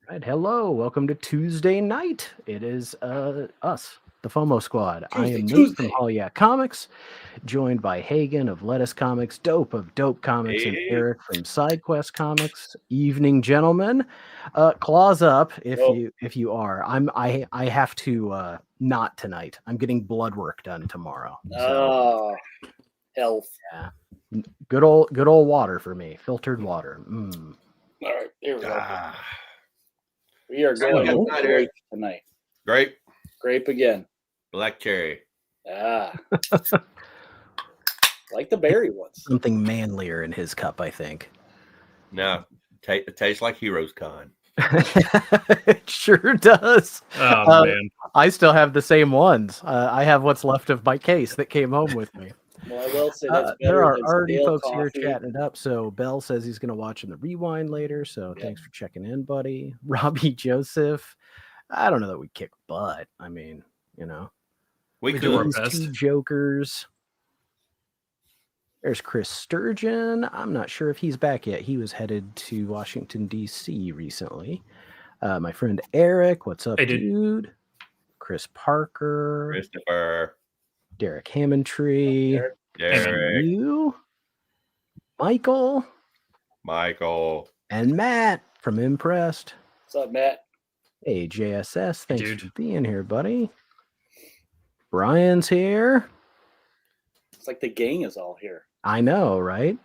Right, hello, welcome to Tuesday night. It is us, the FOMO Squad. I am Nate from Tuesday. Holly Yeah Comics, joined by Hagen of Lettuce Comics, Dope of Dope Comics, and Hey. Eric from SideQuest Comics. Evening, gentlemen. Claws up if you are. I have to not tonight. I'm getting blood work done tomorrow. So Health. yeah, good old water for me, filtered water. All right, there we go. Ah, We are going So- with grape tonight. grape, Grape again. black cherry. Like the berry ones. something manlier in his cup, I think. No, it tastes like Heroes Con. It sure does. Oh man, I still have the same ones. I have what's left of my case that came home with me. Well, I will say that's better There are than already stale folks here coffee. chatting it up. So Bell says he's going to watch in the rewind later. So Yeah. thanks for checking in, buddy. Robbie Joseph. I don't know that we kick butt. I mean, you know, We We do our could. these best. two jokers. There's Chris Sturgeon. I'm not sure if he's back yet. He was headed to Washington, D.C. recently. My friend Eric. What's up, Hey, dude. dude? Chris Parker. Christopher, Derek Hammondtree. Derek. Derek, You. Michael. Michael. And Matt from Impressed. What's up, Matt? Hey, JSS. Thanks Dude. for being here, buddy. Brian's here. It's like the gang is all here. I know, right?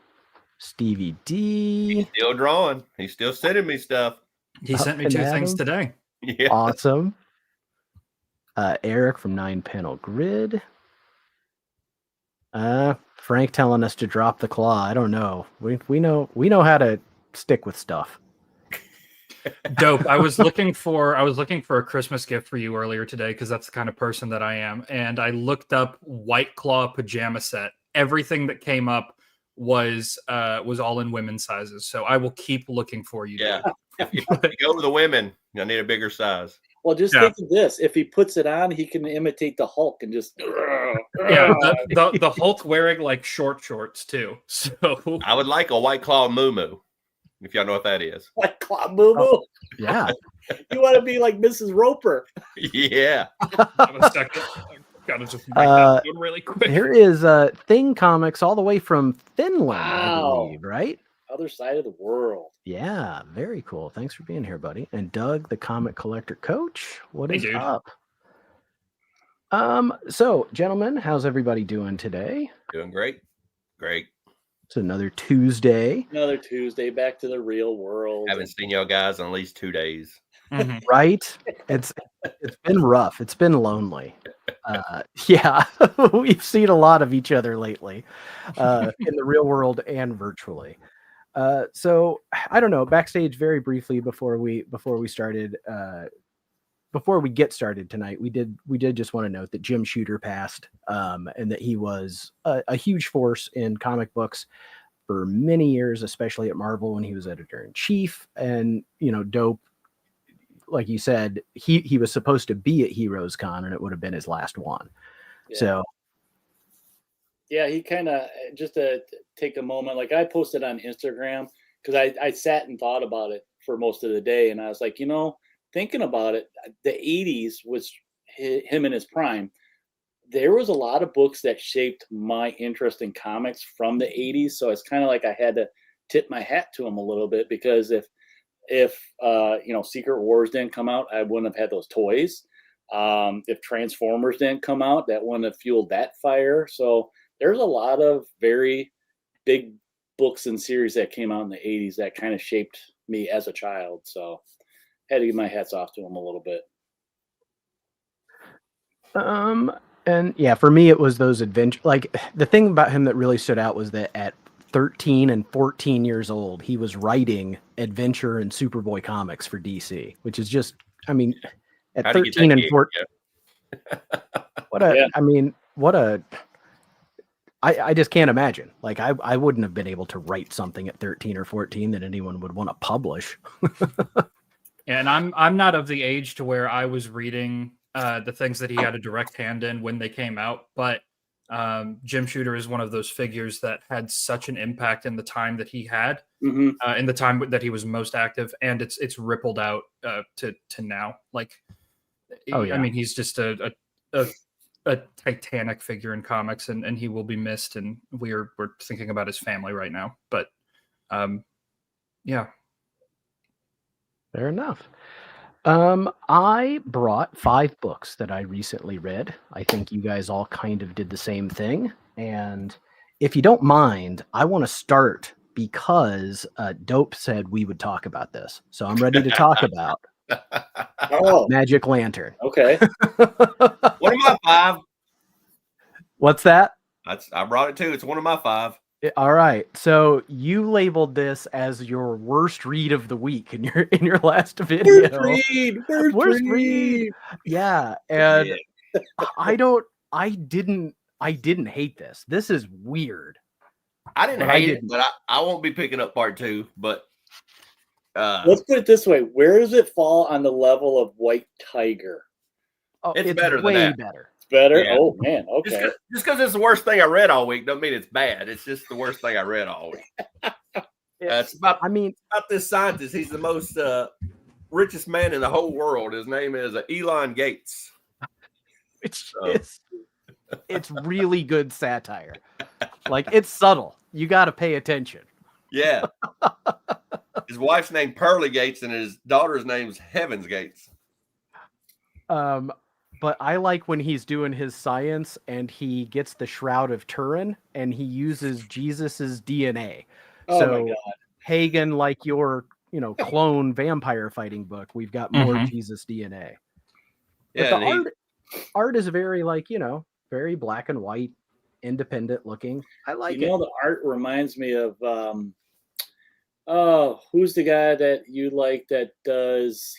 Stevie D. Still drawing. He's still sending me stuff. he Up sent me and 2 at things him. today. Yeah. Awesome. Eric from 9 Panel Grid. Frank telling us to drop the claw. I don't know. We know how to stick with stuff. Dope. I was looking for a Christmas gift for you earlier today because that's the kind of person that I am. And I looked up White Claw pajama set. Everything that came up was all in women's sizes. So I will keep looking for you. Yeah. Dude. If you go with the women, you'll need a bigger size. Well, just Yeah. think of this. If he puts it on, he can imitate the Hulk and just... Yeah, the Hulk wearing like short shorts too. So I would like a White Claw moo if y'all know what that is. Like Claw Boo Boo. Yeah. You want to be like Mrs. Roper. Yeah. have a second. I've got to just write that down really quick. Here is Thing Comics all the way from Finland, I Wow. believe, right? Other side of the world. Yeah, very cool. Thanks for being here, buddy. And Doug, the comic collector coach, what Hey, is dude. up? So, gentlemen, how's everybody doing today? Doing great. Great. It's another Tuesday, Another Tuesday, back to the real world. Haven't seen y'all guys in at least 2 days. Mhm. right? It's been rough. It's been lonely. Yeah, we've seen a lot of each other lately, in the real world and virtually. So I don't know. Backstage, very briefly before we started. Before we get started tonight, we did just want to note that Jim Shooter passed, and that he was a huge force in comic books for many years, especially at Marvel when he was editor in chief. And Dope, like you said, he was supposed to be at Heroes Con, and it would have been his last one. Yeah. So Yeah, he kind of, just to take a moment, like I posted on Instagram because I sat and thought about it for most of the day, and I was like, thinking about it, the 80s was him in his prime. There was a lot of books that shaped my interest in comics from the 80s, so it's kind of like I had to tip my hat to him a little bit, because if Secret Wars didn't come out, I wouldn't have had those toys. If Transformers didn't come out, that wouldn't have fueled that fire. So there's a lot of very big books and series that came out in the 80s that kind of shaped me as a child. So had to give my hats off to him a little bit. and yeah, for me it was those adventure. Like, the thing about him that really stood out was that at 13 and 14 years old, he was writing adventure and Superboy comics for DC, which is just, I mean, at How'd he get 13 that and gig? 14, I just can't imagine. Like, I wouldn't have been able to write something at 13 or 14 that anyone would want to publish. And I'm not of the age to where I was reading the things that he had a direct hand in when they came out, but Jim Shooter is one of those figures that had such an impact in the time that he had, Mhm. in the time that he was most active, and it's rippled out to now. Like, Oh, yeah. I mean, he's just a titanic figure in comics, and he will be missed. And we're thinking about his family right now. But yeah, Fair enough. I brought 5 books that I recently read. I think you guys all kind of did the same thing. And if you don't mind, I want to start because Dope said we would talk about this. So I'm ready to talk about Oh, Magic Lantern. okay. One of my 5. What's that? I brought it too. It's one of my 5. All right. So you labeled this as your worst read of the week in your last video. Worst read. Yeah. And Yeah. I didn't hate this. This is weird. I didn't But I hate it, didn't. but I won't be picking up part 2. But Let's put it this way: where does it fall on the level of White Tiger? Oh, It's it's better than way that. better. It's better. Yeah. Oh man. Okay. just because it's the worst thing I read all week doesn't mean it's bad. It's just the worst thing I read all week. It's about I mean, this scientist. He's the most richest man in the whole world. His name is Elon Gates. it's really good satire. Like, it's subtle. You got to pay attention. Yeah. His wife's named Pearly Gates and his daughter's name's Heaven's Gates. But I like when he's doing his science and he gets the Shroud of Turin and he uses Jesus's DNA. Oh So my god. Hagen, like your clone vampire fighting book, we've got more Mhm. Jesus DNA. Yeah, But the and art is very very black and white, independent looking. I like it. The art reminds me of who's the guy that you like that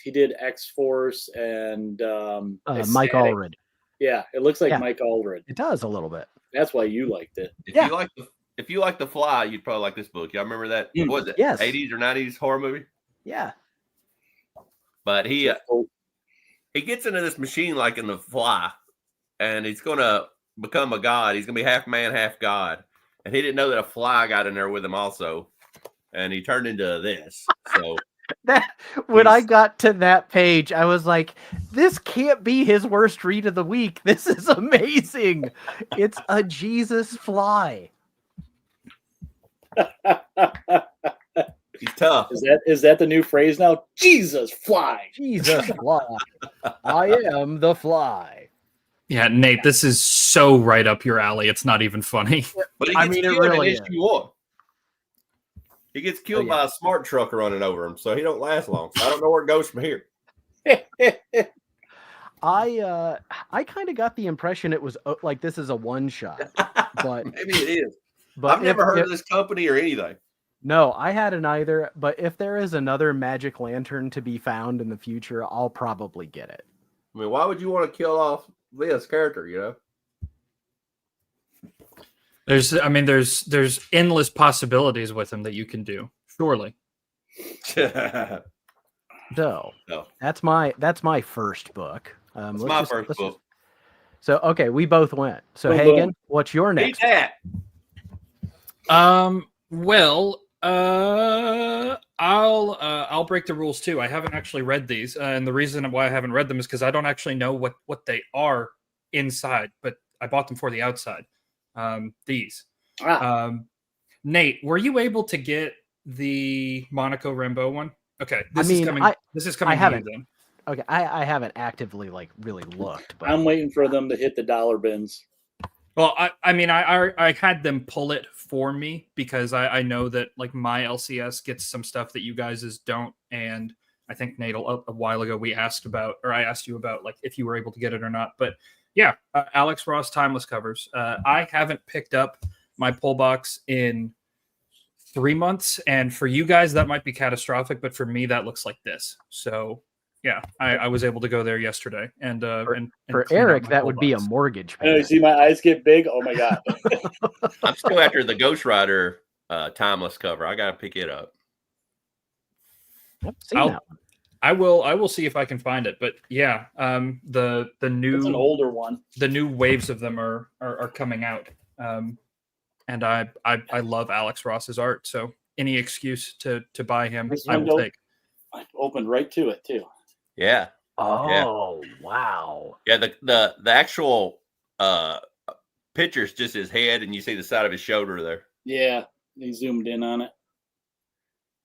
he did X-Force and Mike Ecstatic? Allred. Yeah, it looks like Yeah. Mike Allred. It does a little bit. That's why you liked it. Yeah. if you like The Fly, you'd probably like this book. Y'all remember that? Mm. What was it? Yes. 80s or 90s horror movie? Yeah. But he Oh, gets into this machine like in The Fly, and he's going to become a god. He's going to be half man, half god. And he didn't know that a fly got in there with him also. And he turned into this. So When I He's- got to that page, I was like, this can't be his worst read of the week. This is amazing. It's a Jesus fly. he's tough. is that the new phrase now? Jesus, fly. Jesus fly. I am the fly. yeah, Nate, this is so right up your alley. It's not even funny. But he I gets mean, it killed in really issue 1. He gets killed yeah. by a smart truck running over him, so he don't last long. So I don't know where it goes from here. I kind of got the impression it was like this is a one shot, but Maybe it is. but I've never heard of this company or anything. No, I hadn't either. But if there is another Magic Lantern to be found in the future, I'll probably get it. I mean, why would you want to kill off this character, you know? There's endless possibilities with him that you can do. Surely. So No. that's my first book. It's my first book. So okay, we both went. So Boom, Hagen, boom. what's your Eat next? that. Well, I'll break the rules too. I haven't actually read these, and the reason why I haven't read them is because I don't actually know what they are inside, but I bought them for the outside. These. Nate, were you able to get the Monaco Rambeau one? Okay, this is coming. This is coming. I haven't. Then. Okay, I haven't actively really looked, but I'm waiting for them to hit the dollar bins. Well, I had them pull it for me because I know that like my LCS gets some stuff that you guys don't, and I think Nate a while ago I asked you about like if you were able to get it or not. But yeah, Alex Ross Timeless covers. I haven't picked up my pull box in 3 months, and for you guys that might be catastrophic, but for me that looks like this. So yeah, I was able to go there yesterday, and for clean Eric out my that pull would be a box. mortgage I know, you payment. see my eyes get big. Oh my god. I'm still after the Ghost Rider Timeless cover. I got to pick it up. Yep, seen I'll- that one. I will see if I can find it. But yeah, the It's an new older one. the new waves of them are coming out. And I love Alex Ross's art. So any excuse to buy him, This I will window- take. I opened right to it too. Yeah. Oh, wow. Yeah. The actual picture's just his head, and you see the side of his shoulder there. Yeah, they zoomed in on it.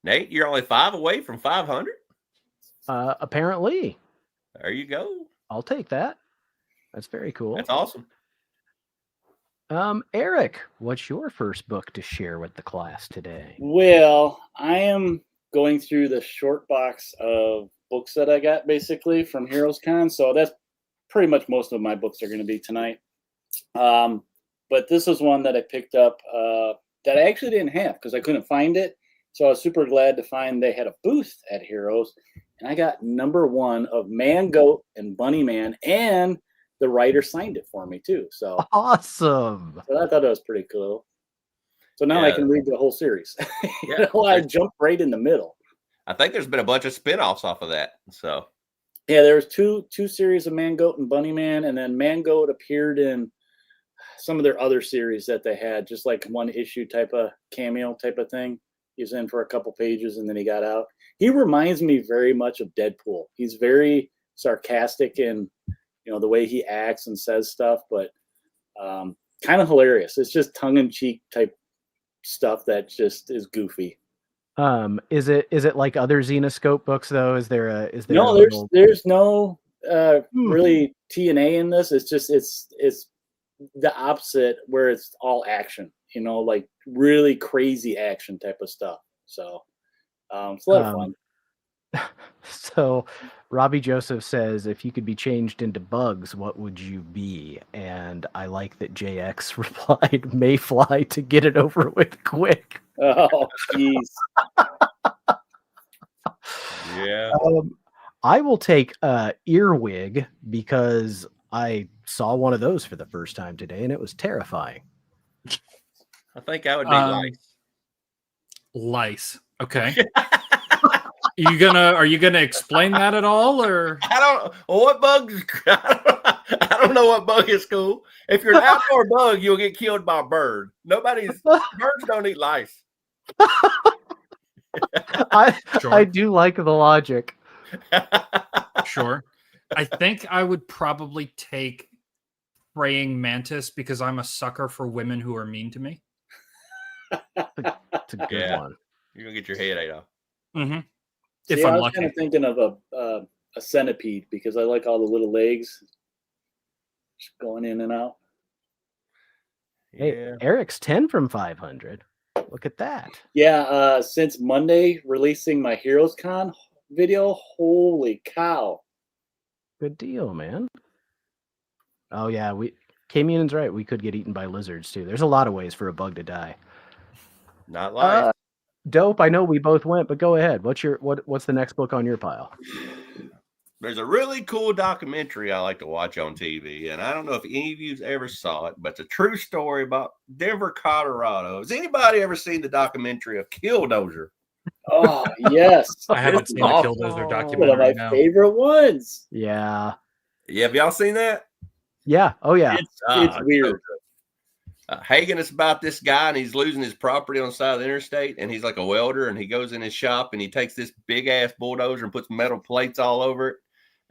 Nate, you're only 5 away from 500. Apparently. There you go. I'll take that. That's very cool. That's awesome. Eric, what's your first book to share with the class today? Well, I am going through the short box of books that I got basically from Heroes Con. So that's pretty much most of my books are going to be tonight. But this is one that I picked up that I actually didn't have because I couldn't find it. So I was super glad to find they had a booth at Heroes. And I got number 1 of Man, Goat, and Bunny Man. And the writer signed it for me too. So Awesome. I thought that was pretty cool. So now I Yeah. can read the whole series. Yeah. I jumped right in the middle. I think there's been a bunch of spin-offs off of that. So Yeah, there was two series of Man, Goat, and Bunny Man, and then Man, Goat appeared in some of their other series that they had, just like one issue type of cameo type of thing. He was in for a couple pages and then he got out. He reminds me very much of Deadpool. He's very sarcastic in the way he acts and says stuff, but kind of hilarious. It's just tongue-in-cheek type stuff that just is goofy. Is it like other Xenoscope books though? Is there No, there's no really TNA in this. It's just it's the opposite where it's all action, like really crazy action type of stuff. So it's a lot of fun. So Robbie Joseph says, if you could be changed into bugs, what would you be? And I like that JX replied, Mayfly to get it over with quick. Oh, jeez. yeah. I will take Earwig because I saw one of those for the first time today and it was terrifying. I think I would be Lice. Lice. Okay. Are you gonna explain that at all, or I don't. Well, what bugs? I don't know what bug is cool. If you're an outdoor bug, you'll get killed by a bird. Birds don't eat lice. I do like the logic. Sure. I think I would probably take praying mantis because I'm a sucker for women who are mean to me. It's a good one. You're gonna get your head ate off. Mm-hmm. See, I was kind of thinking of a centipede because I like all the little legs just going in and out. Hey, Eric's 10 from 500. Look at that. Yeah, since Monday releasing my Heroes Con video, holy cow. Good deal, man. Oh yeah, K-Munion's right. We could get eaten by lizards too. There's a lot of ways for a bug to die. Not lice. Dope. I know we both went, but go ahead. What's the next book on your pile? There's a really cool documentary I like to watch on TV, and I don't know if any of you ever saw it, but it's a true story about Denver, Colorado. Has anybody ever seen the documentary of Killdozer? Oh, yes. I haven't seen the awesome. Killdozer One of documentary. my favorite ones. Yeah. Yeah, have y'all seen that? Yeah. Oh yeah. It's weird. Hagen is about this guy, and he's losing his property on the side of the interstate, and he's like a welder, and he goes in his shop, and he takes this big-ass bulldozer and puts metal plates all over it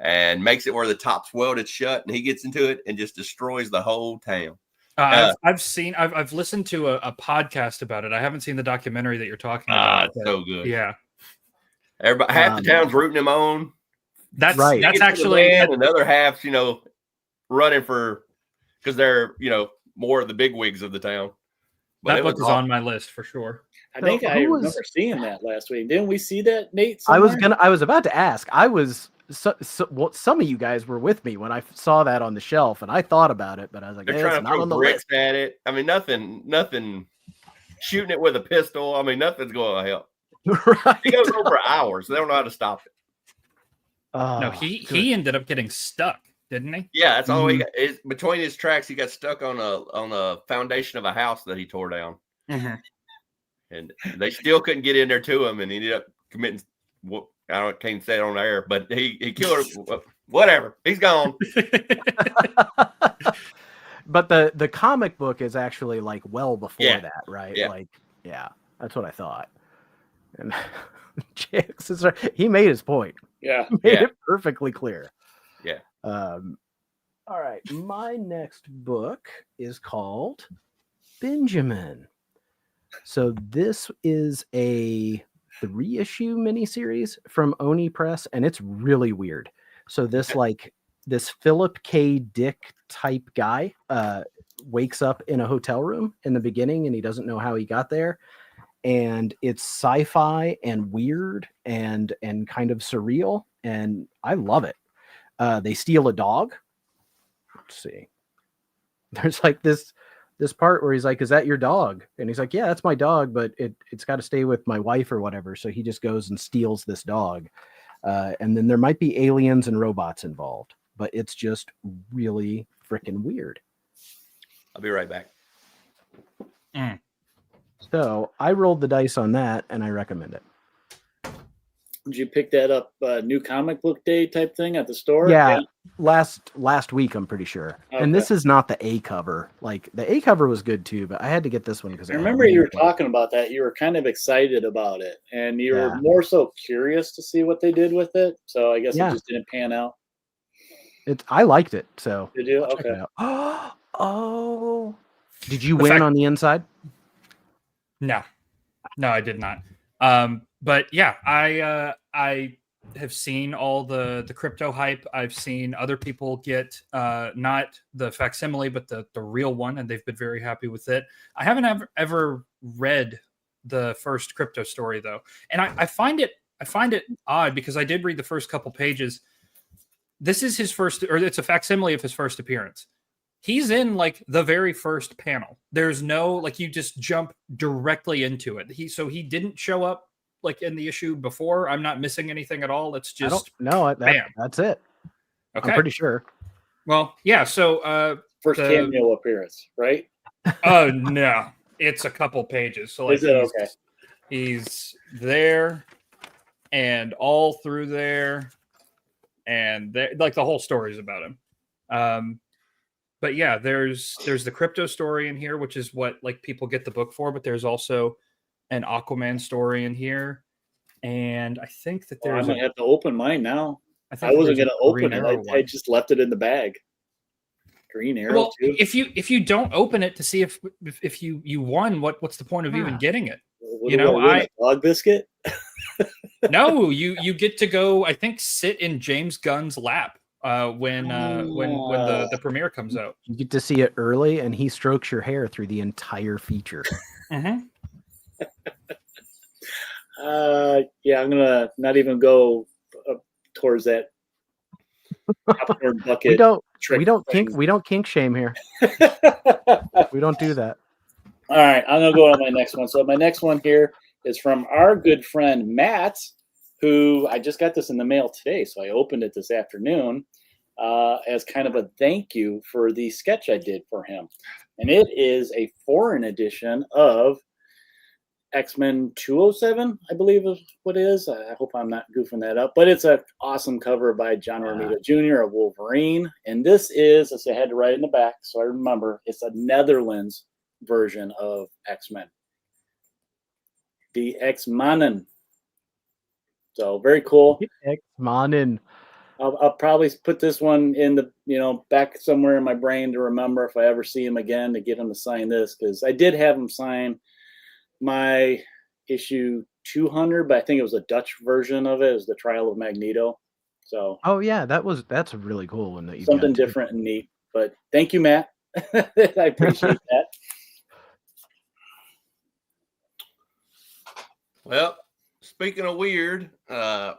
and makes it where the top's welded shut, and he gets into it and just destroys the whole town. I've listened to a podcast about it. I haven't seen the documentary that you're talking about. It's so good. Yeah. Everybody, half the town's rooting him on. That's right. That's He gets to the actually land, and the other half's, running for, because they're, more of the big wigs of the town. But that it book was is awesome. on my list for sure. I think I remember seeing that last week. Didn't we see that, Nate? I somewhere? was about to ask. Some of you guys were with me when I saw that on the shelf, and I thought about it, but I was like, They're it's trying to not throw on the bricks list. at it. I mean, nothing shooting it with a pistol. I mean, nothing's going to help. Right. He goes over hours. They don't know how to stop it. No, he ended up getting stuck, didn't he? Yeah, that's all he got. Between his tracks, he got stuck on a foundation of a house that he tore down, Mm-hmm. and they still couldn't get in there to him, and he ended up committing can't say it on air, but he killed her. Whatever. He's gone. But the comic book is actually like well before Yeah. that, right? Yeah. Like, yeah, that's what I thought. And Jax is he made his point. Yeah. He made Yeah. it perfectly clear. Yeah. All right. My next book is called Benjamin. So this is a 3-issue miniseries from Oni Press, and it's really weird. So this Philip K. Dick type guy wakes up in a hotel room in the beginning, and he doesn't know how he got there. And it's sci-fi and weird and kind of surreal, and I love it. They steal a dog. Let's see. There's like this part where he's like, "Is that your dog?" And he's like, "Yeah, that's my dog, but it's got to stay with my wife or whatever." So he just goes and steals this dog. And then there might be aliens and robots involved, but it's just really freaking weird. I'll be right back. So I rolled the dice on that, and I recommend it. Did you pick that up new comic book day type thing at the store? Yeah, last week, I'm pretty sure. Okay. And this is not the A cover. Like the A cover was good too, but I had to get this one because I remember you were talking about that. You were kind of excited about it, and you were more so curious to see what they did with it. So I guess it just didn't pan out. I liked it. So did you? I'll check Okay. it out. Oh, did you win on the inside? No, I did not. But yeah, I have seen all the crypto hype. I've seen other people get not the facsimile, but the real one, and they've been very happy with it. I haven't ever read the first crypto story though, and I find it odd because I did read the first couple pages. This is his first, or it's a facsimile of his first appearance. He's in like the very first panel. There's no like you just jump directly into it. He didn't show up like in the issue before. I'm not missing anything at all. It's just that's it. Okay. I'm pretty sure. Well, yeah. So first cameo appearance, right? Oh no, it's a couple pages. So like is it okay? He's there, and all through there, and like the whole story is about him. But yeah, there's the crypto story in here, which is what like people get the book for. But there's also an Aquaman story in here, and I think that there's. I'm gonna have to open mine now. I think wasn't gonna open Green it. Arrow I just left it in the bag. Green Arrow. Well, too. if you don't open it to see if you won, what's the point of even getting it? What you do know, I win, a dog biscuit. No, you get to go. I think sit in James Gunn's lap when the premiere comes out. You get to see it early, and he strokes your hair through the entire feature. Mm-hmm. Yeah, I'm gonna not even go towards that popcorn bucket. We don't kink shame here. We don't do that. All right, I'm gonna go on my next one. So my next one here is from our good friend Matt, who I just got this in the mail today, so I opened it this afternoon as kind of a thank you for the sketch I did for him, and it is a foreign edition of X-Men 207, I believe is what it is. I hope I'm not goofing that up, but it's an awesome cover by John Romita Jr. of Wolverine. And this is, as I had to write in the back, so I remember, it's a Netherlands version of X-Men. The X-Mannen. So very cool. X-Mannen. I'll probably put this one in the, back somewhere in my brain to remember if I ever see him again to get him to sign this, because I did have him sign my issue 200, but I think it was a Dutch version of it. It was the Trial of Magneto. So that's a really cool one that you something different and neat. But thank you, Matt. I appreciate that. Well, speaking of weird, I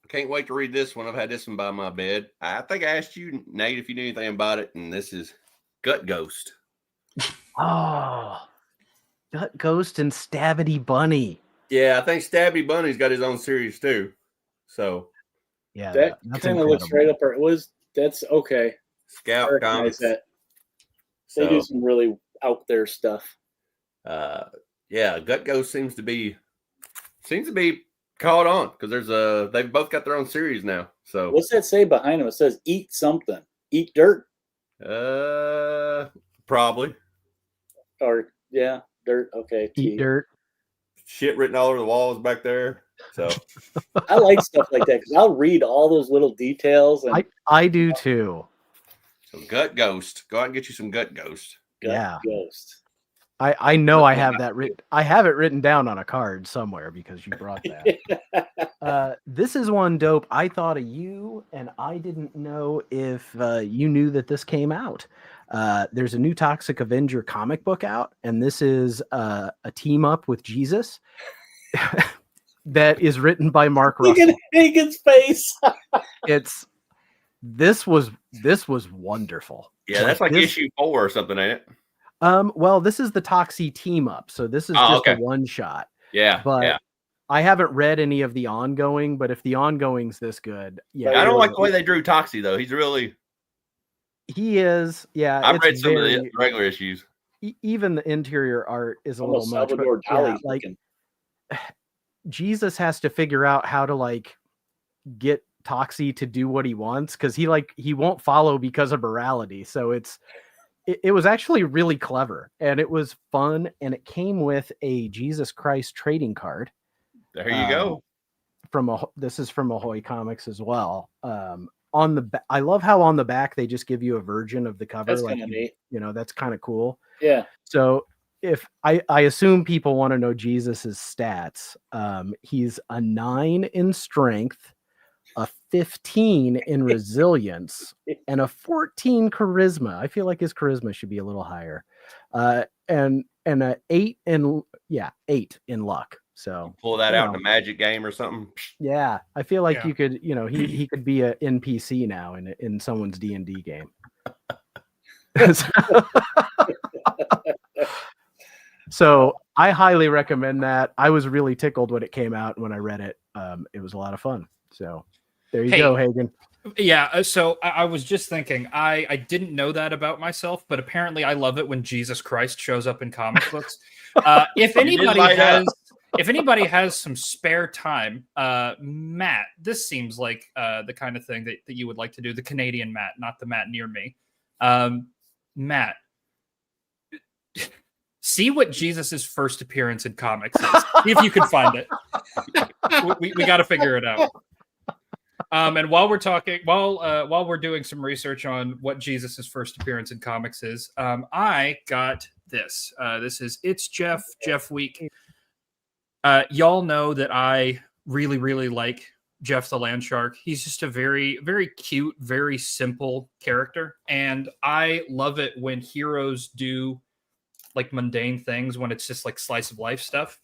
can't wait to read this one. I've had this one by my bed. I think I asked you, Nate, if you knew anything about it, and this is Gut Ghost. Oh, Gut Ghost and Stabby Bunny. Yeah, I think Stabby Bunny's got his own series too. So yeah, that kind of looks right up. That's okay. Scout Comics. They do some really out there stuff. Yeah, Gut Ghost seems to be caught on because they've both got their own series now. So What's that say behind him? It says eat something. Eat dirt. probably Or yeah, dirt. Okay. Eat dirt. shit written all over the walls back there. So I like stuff like that because I'll read all those little details and I do too. so Gut Ghost. Go out and get you some Gut Ghost. Gut Yeah. Ghost. I know I have that written. I have it written down on a card somewhere because you brought that. This is one dope. I thought of you, and I didn't know if you knew that this came out. There's a new Toxic Avenger comic book out, and this is a team up with Jesus that is written by Mark Look Russell. at Hagen's face. This was wonderful. Yeah, that's like issue 4 or something, ain't it? Well, this is the Toxie team up, so this is just a one shot. Yeah, But yeah. I haven't read any of the ongoing, but if the ongoing's this good, yeah. I don't like the way they drew Toxie though. He's really He is, yeah. I've read some of the regular issues. Even the interior art is a little Almost much. Salvador But, yeah, Dali like looking. Jesus has to figure out how to like get Toxie to do what he wants because he won't follow because of morality. So it was actually really clever and it was fun, and it came with a Jesus Christ trading card. There you go. This is from Ahoy Comics as well. On the I love how on the back they just give you a version of the cover. That's like kind of neat. you know, that's kind of cool. Yeah. So if I assume people want to know Jesus's stats, he's a 9 in strength, a 15 in resilience, and a 14 charisma. I feel like his charisma should be a little higher. And a 8 in luck. So Pull that out in a magic game or something. yeah, I feel like you could, he could be a NPC now in someone's D&D game. So I highly recommend that. I was really tickled when it came out, and when I read it, it was a lot of fun. So there you go, Hagen. Yeah, so I was just thinking, I didn't know that about myself, but apparently I love it when Jesus Christ shows up in comic books. If anybody has some spare time, Matt, this seems like the kind of thing that you would like to do. The Canadian Matt, not the Matt near me. Matt, see what Jesus's first appearance in comics is. See if you can find it. We got to figure it out. And while we're talking, while we're doing some research on what Jesus's first appearance in comics is, I got this. This is It's Jeff Week. Y'all know that I really, really like Jeff the Land Shark. He's just a very, very cute, very simple character. And I love it when heroes do like mundane things, when it's just like slice of life stuff.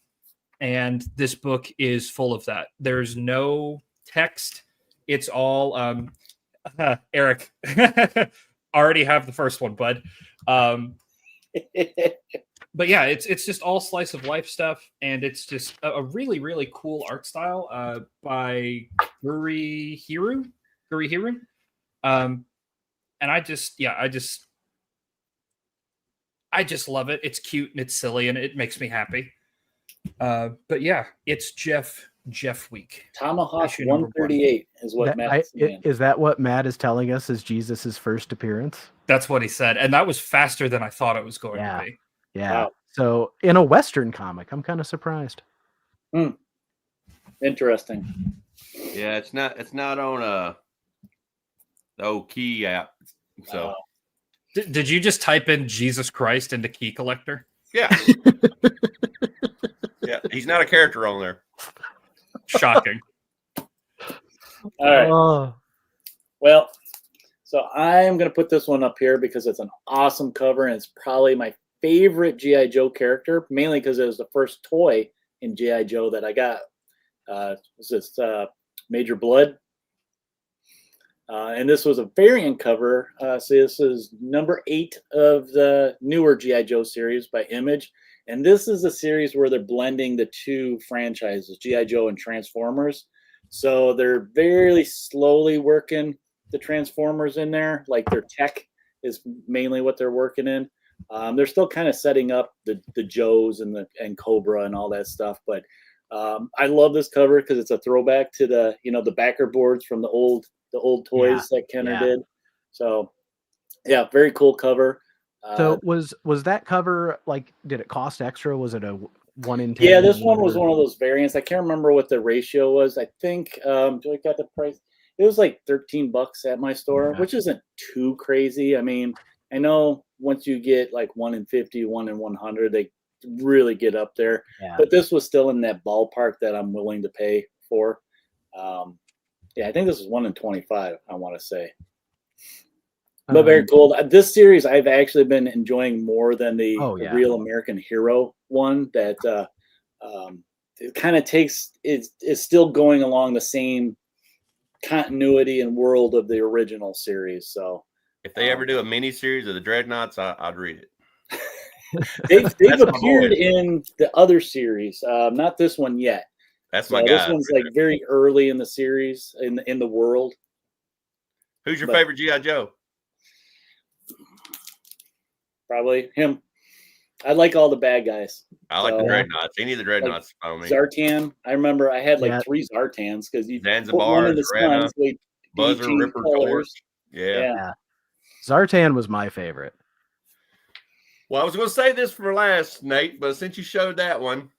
And this book is full of that. There's no text. It's all Eric. Already have the first one, bud. But yeah, it's just all slice of life stuff, and it's just a really, really cool art style by Guri Hiru. And I just love it. It's cute and it's silly and it makes me happy. But yeah, it's Jeff Week. Tomahawk 138 is what Matt is that what Matt is telling us is Jesus's first appearance? That's what he said, and that was faster than I thought it was going to be. Yeah. Wow. So in a Western comic, I'm kind of surprised. Interesting. Yeah, it's not on the old Key app. So did you just type in Jesus Christ into Key Collector? Yeah. Yeah, he's not a character on there. Shocking. All right. Well, so I'm going to put this one up here because it's an awesome cover, and it's probably my favorite G.I. Joe character, mainly because it was the first toy in G.I. Joe that I got. This is Major Blood. And this was a variant cover. So this is number 8 of the newer G.I. Joe series by Image. And this is a series where they're blending the two franchises, G.I. Joe and Transformers. So they're very slowly working the Transformers in there. Like their tech is mainly what they're working in. They're still kind of setting up the Joes and Cobra and all that stuff. But I love this cover because it's a throwback to the backer boards from the old toys that Kenner did. So yeah, very cool cover. So was that cover like? Did it cost extra? Was it a 1 in 10? Yeah, this one was one of those variants. I can't remember what the ratio was. I think do I got the price? It was like $13 at my store, which isn't too crazy. I mean, I know once you get like 1 in 50, 1 in 100, they really get up there. Yeah. But this was still in that ballpark that I'm willing to pay for. Yeah, I think this is 1 in 25. I want to say. But very cool. This series I've actually been enjoying more than the Real American Hero one. That it kind of takes it's still going along the same continuity and world of the original series. So if they ever do a mini series of the Dreadnoughts, I'd read it. they've appeared in the other series, not this one yet. That's my guy. This one's like very early in the series in the world. Who's your favorite G.I. Joe? Probably him. I like all the bad guys. I like the Dreadnoughts. Any of the Dreadnoughts follow me. Zartan. I remember I had like 3 Zartans because you Zanzibar, put one in the sun, so Buzzer, Ripper, Torch. Yeah. Zartan was my favorite. Well, I was going to say this for last, Nate, but since you showed that one,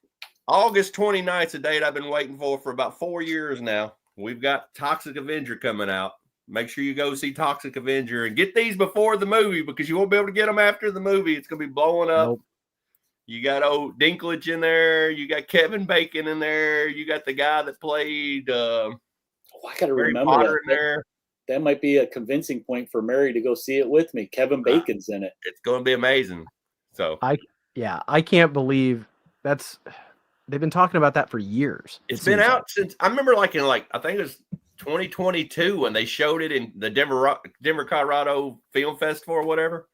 August 29th is a date I've been waiting for about 4 years now. We've got Toxic Avenger coming out. Make sure you go see Toxic Avenger and get these before the movie because you won't be able to get them after the movie. It's going to be blowing up. Nope. You got old Dinklage in there. You got Kevin Bacon in there. You got the guy that played I got to remember Potter in there. That might be a convincing point for Mary to go see it with me. Kevin Bacon's in it. It's going to be amazing. So I can't believe they've been talking about that for years. It's been out since I remember I think it was 2022 when they showed it in the Denver, Colorado Film Festival or whatever.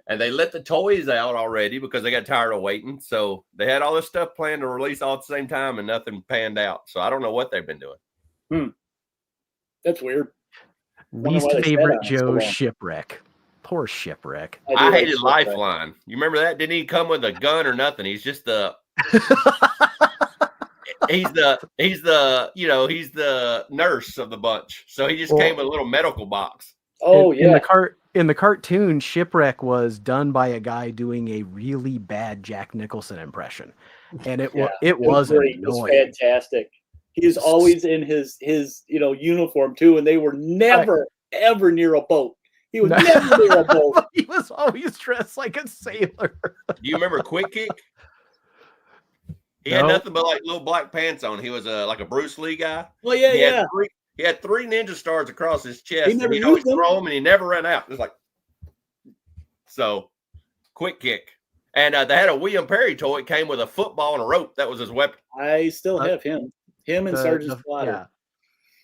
And they let the toys out already because they got tired of waiting. So they had all this stuff planned to release all at the same time and nothing panned out. So I don't know what they've been doing. That's weird. Least favorite Joe Shipwreck. Poor Shipwreck. I hated Lifeline. You remember that? Didn't he come with a gun or nothing? He's just the he's the nurse of the bunch. So he just came with a little medical box. In the cartoon, Shipwreck was done by a guy doing a really bad Jack Nicholson impression, and it was annoying. It was fantastic. He was always in his uniform too, and they were never ever near a boat. He was never near a boat. He was always dressed like a sailor. Do you remember Quick Kick? He had nothing but like little black pants on. He was like a Bruce Lee guy. Well, yeah, He had 3 ninja stars across his chest. He'd always throw them, and he never ran out. It was like Quick Kick. And they had a William Perry toy. It came with a football and a rope. That was his weapon. I still have him. Him and Sergeant Slaughter. Yeah.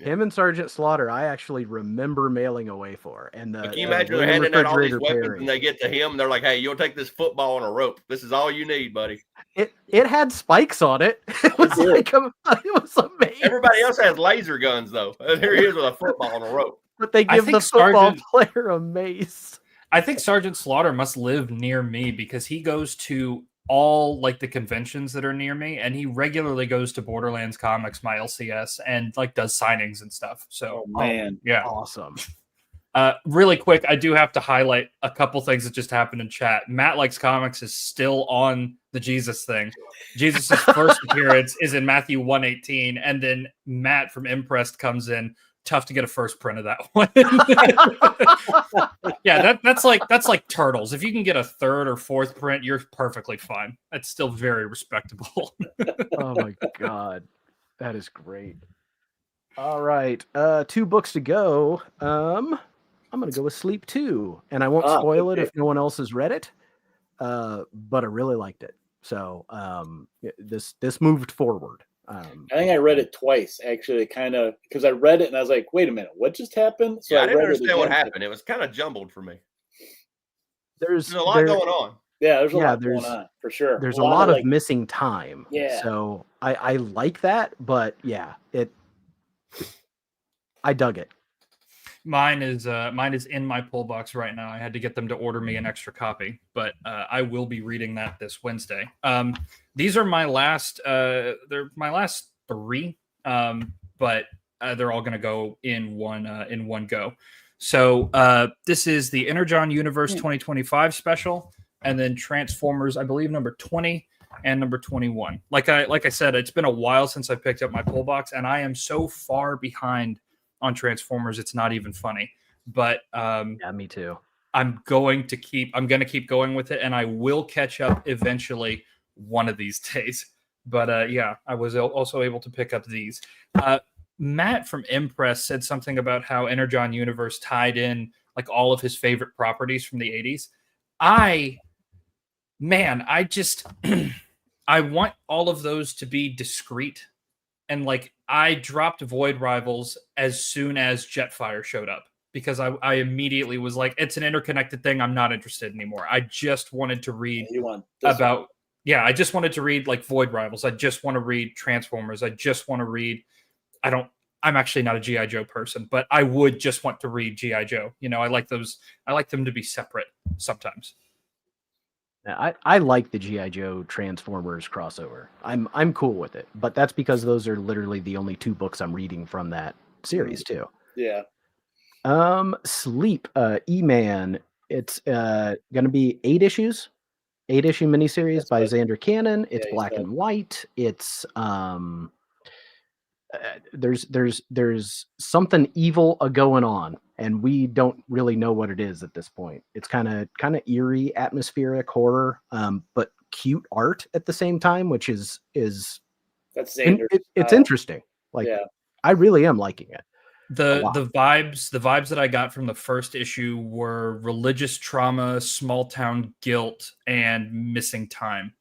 Him and Sergeant Slaughter, I actually remember mailing away for. And can you imagine they're handing out all these weapons and they get to him? They're like, "Hey, you'll take this football and a rope. This is all you need, buddy." It had spikes on it. It was it was amazing. Everybody else has laser guns though. And here he is with a football and a rope. But they give the football player a mace. I think Sergeant Slaughter must live near me because he goes to all like the conventions that are near me, and he regularly goes to Borderlands Comics, my LCS, and like does signings and stuff. So yeah, awesome. Really quick, I do have to highlight a couple things that just happened in chat. Matt Likes Comics is still on the Jesus thing. Jesus' first appearance is in Matthew 1:18, and then Matt from Impressed comes in. Tough to get a first print of that one. Yeah, that's like Turtles. If you can get a 3rd or 4th print, you're perfectly fine. That's still very respectable. Oh my god, that is great. All right, 2 books to go. I'm gonna go with Sleep 2, and I won't spoil it if no one else has read it. But I really liked it. So this moved forward. I think I read it twice, actually, kind of, because I read it and I was like, wait a minute, what just happened? So I didn't understand what happened. It was kind of jumbled for me. There's a lot going on. Yeah, there's a lot going on, for sure. There's a lot of missing time. Yeah. So I like that, but yeah, I dug it. Mine is in my pull box right now. I had to get them to order me an extra copy, but I will be reading that this Wednesday. These are my last. They're my last 3, but they're all going to go in one go. So this is the Energon Universe 2025 special, and then Transformers, I believe number 20 and number 21. Like I said, it's been a while since I picked up my pull box, and I am so far behind on Transformers, it's not even funny. But Yeah, me too. I'm going to keep going with it, and I will catch up eventually one of these days. But yeah, I was also able to pick up these. Matt from Impress said something about how Energon Universe tied in like all of his favorite properties from the 80s. I just I want all of those to be discrete. And like I dropped Void Rivals as soon as Jetfire showed up because I immediately was like, it's an interconnected thing. I'm not interested anymore. I just wanted to read I just wanted to read like Void Rivals. I just want to read Transformers. I just want to read. I'm actually not a G.I. Joe person, but I would just want to read G.I. Joe. You know, I like those. I like them to be separate sometimes. I like the G.I. Joe Transformers crossover. I'm cool with it, but that's because those are literally the only 2 books I'm reading from that series too. Yeah. Sleep, E-Man. It's gonna be 8 issues, 8-issue miniseries by Xander Cannon. It's black and white. It's there's something evil going on, and we don't really know what it is at this point. It's kind of eerie, atmospheric horror, but cute art at the same time, which is that's it's interesting. Like, I really am liking it. The vibes that I got from the first issue were religious trauma, small town guilt, and missing time.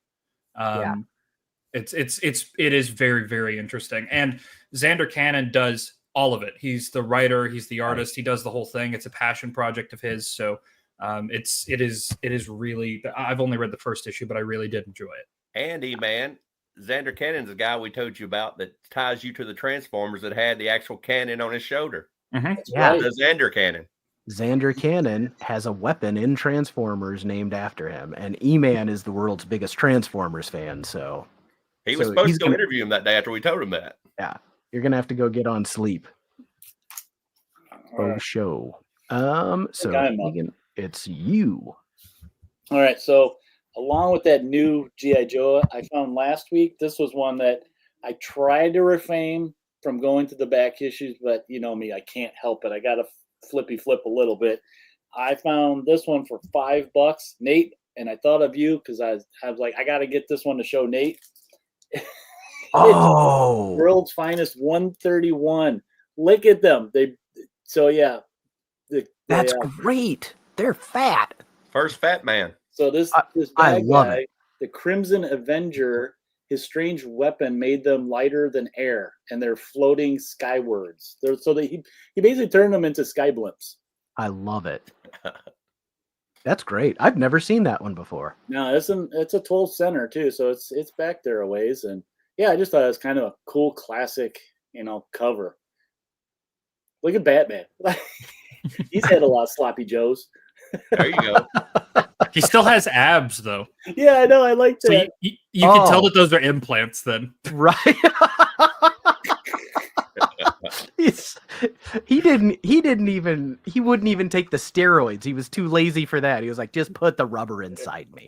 It is very, very interesting. And Xander Cannon does all of it. He's the writer, he's the artist, he does the whole thing. It's a passion project of his. So it is really, I've only read the first issue, but I really did enjoy it. Andy, man, Xander Cannon's the guy we told you about that ties you to the Transformers that had the actual cannon on his shoulder. Mm-hmm. Yeah, the Xander Cannon. Xander Cannon has a weapon in Transformers named after him, and E-Man is the world's biggest Transformers fan. So he was supposed to go interview him that day after we told him that. Yeah, you're gonna have to go get on Sleep. Show. So Megan, it's you. All right. So along with that new G.I. Joe I found last week, this was one that I tried to refrain from going to the back issues, but you know me, I can't help it. I got to flip a little bit. I found this one for $5, Nate, and I thought of you because I was like, I got to get this one to show Nate. Oh, World's Finest 131. Look at them. That's great. They're fat. First fat man. So this I love it. The Crimson Avenger, his strange weapon made them lighter than air, and they're floating skywards. He basically turned them into sky blimps. I love it. That's great. I've never seen that one before. No, it's a 12 center too, so it's back there a ways, and yeah, I just thought it was kind of a cool classic, cover. Look at Batman. He's had a lot of sloppy joes. There you go. He still has abs, though. Yeah, I know. I like that. So you can tell that those are implants, then. Right. He wouldn't even take the steroids. He was too lazy for that. He was like, just put the rubber inside me.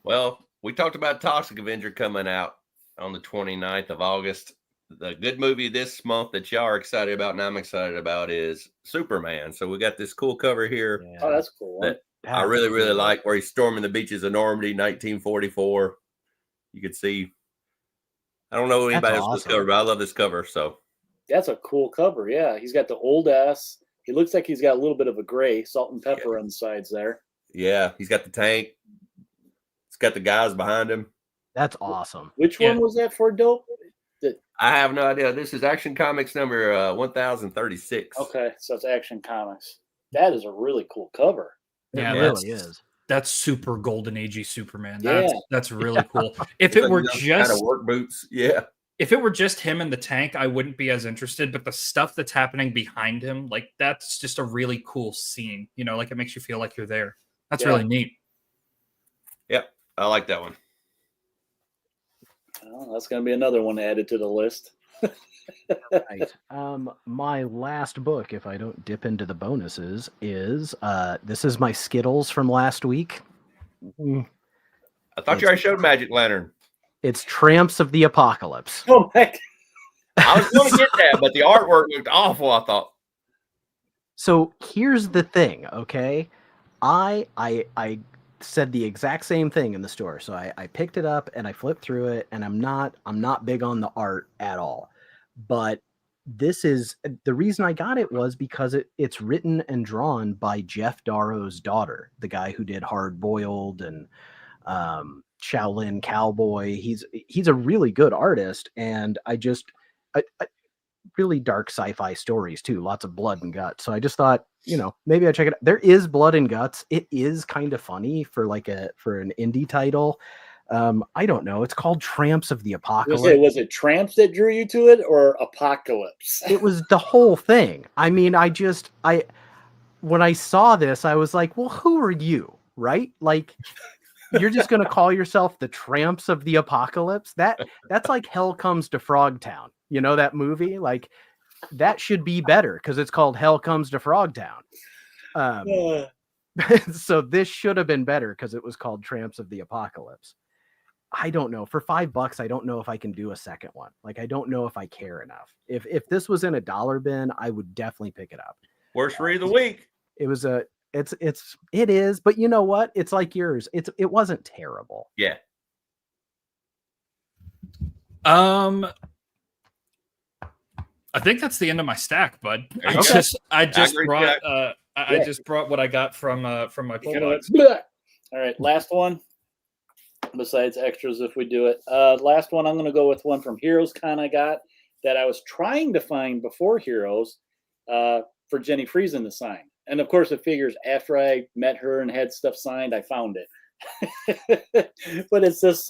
Well, we talked about Toxic Avenger coming out on the 29th of August. The good movie this month that y'all are excited about and I'm excited about is Superman. So we got this cool cover here. Yeah. Oh, that's cool. That I really, really like, where he's storming the beaches of Normandy, 1944. You could see. I don't know anybody else with this cover, but I love this cover. So that's a cool cover. Yeah, he's got the old ass. He looks like he's got a little bit of a gray, salt and pepper on the sides there. Yeah, he's got the tank. It's got the guys behind him. That's awesome. Which one was that for, Dope? I have no idea. This is Action Comics number 1036. Okay, so it's Action Comics. That is a really cool cover. Yeah, it really is. That's super golden agey Superman. Yeah. That's really cool. If it were just kind of work boots, yeah. if it were just him in the tank, I wouldn't be as interested. But the stuff that's happening behind him, like that's just a really cool scene. You know, like it makes you feel like you're there. That's really neat. Yep, I like that one. Well, that's going to be another one added to the list. Right. My last book, if I don't dip into the bonuses, is this is my Skittles from last week. I thought you already showed Magic Lantern. It's Tramps of the Apocalypse. Oh my God. I was going to get that, but the artwork looked awful, I thought. So here's the thing, okay? I said the exact same thing in the store. So I picked it up and I flipped through it, and I'm not big on the art at all. But this is the reason I got it was because it's written and drawn by Jeff Darrow's daughter, the guy who did Hard Boiled and Shaolin Cowboy. He's a really good artist, and I really dark sci-fi stories too, lots of blood and guts. So I just thought, maybe I check it out. There is blood and guts. It is kind of funny for an indie title. I don't know. It's called Tramps of the Apocalypse. Was it Tramps that drew you to it, or Apocalypse? It was the whole thing. I mean, when I saw this, I was like, well, who are you? Right? Like, you're just going to call yourself the Tramps of the Apocalypse? That's like Hell Comes to Frogtown. You know that movie? Like, that should be better because it's called Hell Comes to Frogtown. So this should have been better because it was called Tramps of the Apocalypse. I don't know. For $5, I don't know if I can do a second one. Like, I don't know if I care enough. If this was in a dollar bin, I would definitely pick it up. Worst read of the week. It is, but you know what? It's like yours. It wasn't terrible. Yeah. I think that's the end of my stack, bud. I Okay. just brought what I got from my pull box. All right, last one. Besides extras, if we do it, last one, I'm going to go with one from Heroes Con I got that I was trying to find before Heroes for Jenny Friesen to sign. And of course, it figures after I met her and had stuff signed, I found it. But it's this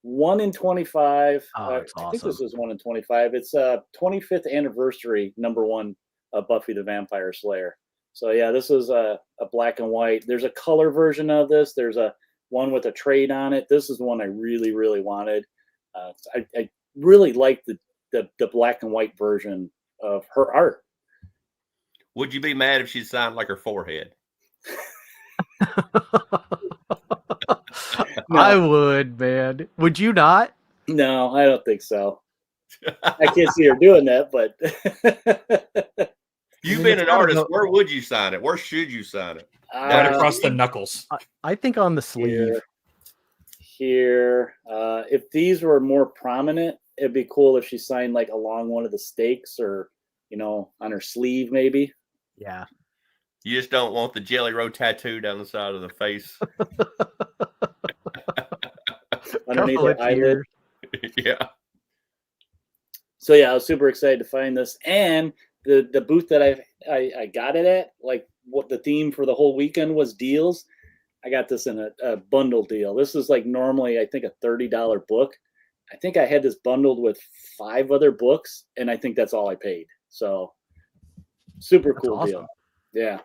1 in 25. That's I think awesome. this is 1 in 25. It's 25th anniversary #1 of Buffy the Vampire Slayer. So yeah, this is a black and white. There's a color version of this. There's a one with a trade on it. This is one I really, really wanted. I really like the black and white version of her art. Would you be mad if she signed like her forehead? No. I would, man. Would you not? No, I don't think so. I can't see her doing that, but You've mean, been it's an gotta artist. go- Where would you sign it? Where should you sign it? Right across the knuckles. I think on the sleeve. Here. If these were more prominent, it'd be cool if she signed like along one of the stakes or, on her sleeve maybe. Yeah. You just don't want the Jelly Roll tattoo down the side of the face. Underneath Couple her of eyelid. tears. Yeah. So yeah, I was super excited to find this. And the booth that I got it at, like what the theme for the whole weekend was deals. I got this in a bundle deal. This is like normally I think a $30 book. I think I had this bundled with 5 other books, and I think that's all I paid. So super That's cool awesome. deal. Yeah.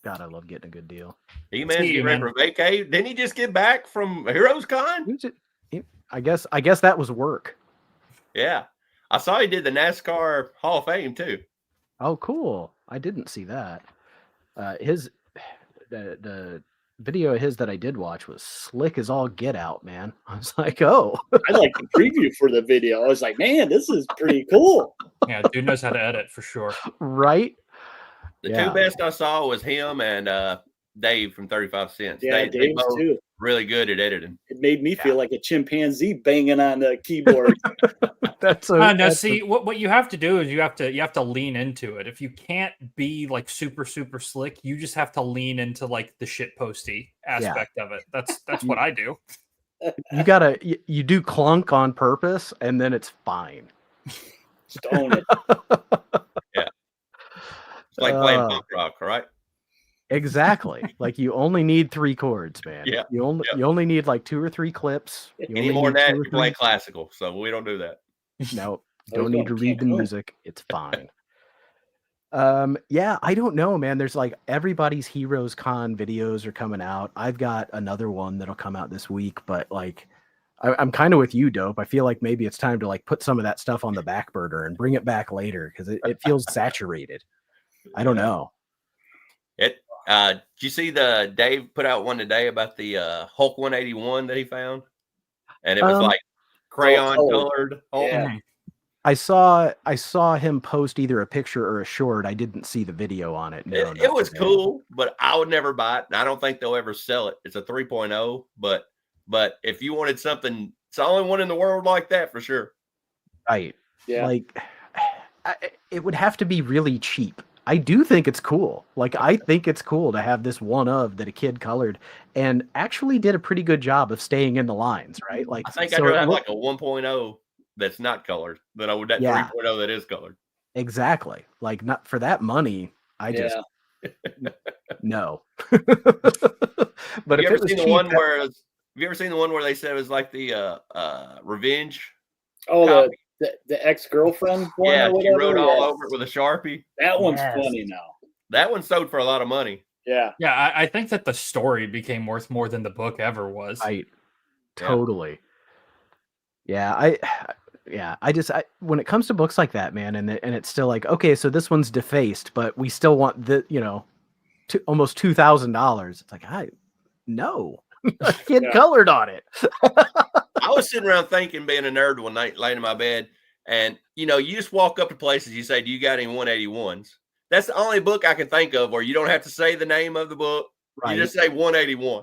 God, I love getting a good deal. He managed to See, get ready man. for vacay. Didn't he just get back from Heroes Con? I guess that was work. Yeah. I saw he did the NASCAR Hall of Fame too. Oh, cool. I didn't see that. The video of his that I did watch was slick as all get out, man. I was like, oh. I like the preview for the video. I was like, man, this is pretty cool. Yeah, dude knows how to edit for sure. Right? The Yeah. two best I saw was him and Dave from 35 Cents. Yeah, they Dave's both too. really good at editing. It made me feel like a chimpanzee banging on the keyboard. That's so. Now, that's see, what you have to do is you have to lean into it. If you can't be like super slick, you just have to lean into like the shit posty aspect of it. That's what I do. you gotta you do clunk on purpose, and then it's fine. Just own it. It's like playing punk rock, right? Exactly. Like you only need 3 chords, man. Yeah. You only need like 2 or 3 clips. You Any only more than need that, 2 or you play 3 classical. So we don't do that. No, Oh, he's don't going need to to read the Cancun. music. It's fine. Yeah, I don't know, man. There's like everybody's Heroes Con videos are coming out. I've got another one that'll come out this week, but like I'm kind of with you, Dope. I feel like maybe it's time to like put some of that stuff on the back burner and bring it back later because it feels saturated. I don't know. Did you see the Dave put out one today about the Hulk 181 that he found? And it was like crayon colored Hulk. Yeah. I saw him post either a picture or a short. I didn't see the video on it. No, It was cool, but I would never buy it. And I don't think they'll ever sell it. It's a 3.0, but if you wanted something, it's the only one in the world like that for sure. Right. Yeah. Like it would have to be really cheap. I do think it's cool. Like I think it's cool to have this one of that a kid colored and actually did a pretty good job of staying in the lines, right? Like I think I'd rather have like a 1.0 that's not colored than I would that 3.0 that is colored. Exactly. Like not for that money. I just no. But if it was cheap, have you ever seen the one where they said it was like the Revenge? Oh, the ex-girlfriend one. Yeah, or she whatever? wrote all over it with a Sharpie. That one's funny now. That one sold for a lot of money. Yeah. Yeah, I think that the story became worth more than the book ever was. Totally. Yeah, I when it comes to books like that, man, and it's still like, okay, so this one's defaced, but we still want the, almost $2,000. It's like, no, a kid colored on it. I was sitting around thinking, being a nerd one night, laying in my bed, and you just walk up to places, you say, "Do you got any 181s?" That's the only book I can think of where you don't have to say the name of the book. Right. You just say 181.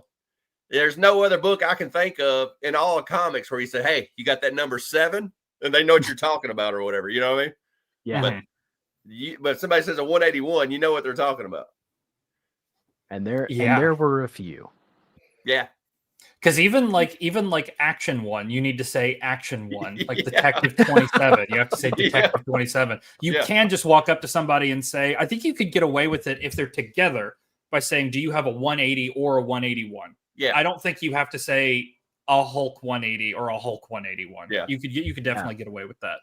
There's no other book I can think of in all of comics where you say, "Hey, you got that number 7?" and they know what you're talking about or whatever. You know what I mean? Yeah. But somebody says a 181, you know what they're talking about. And there were a few. Yeah. Because even like Action 1, you need to say Action 1, like Detective 27. You have to say Detective 27. You can just walk up to somebody and say, I think you could get away with it if they're together by saying, do you have a 180 or a 181? Yeah. I don't think you have to say a Hulk 180 or a Hulk 181. Yeah. You could definitely get away with that.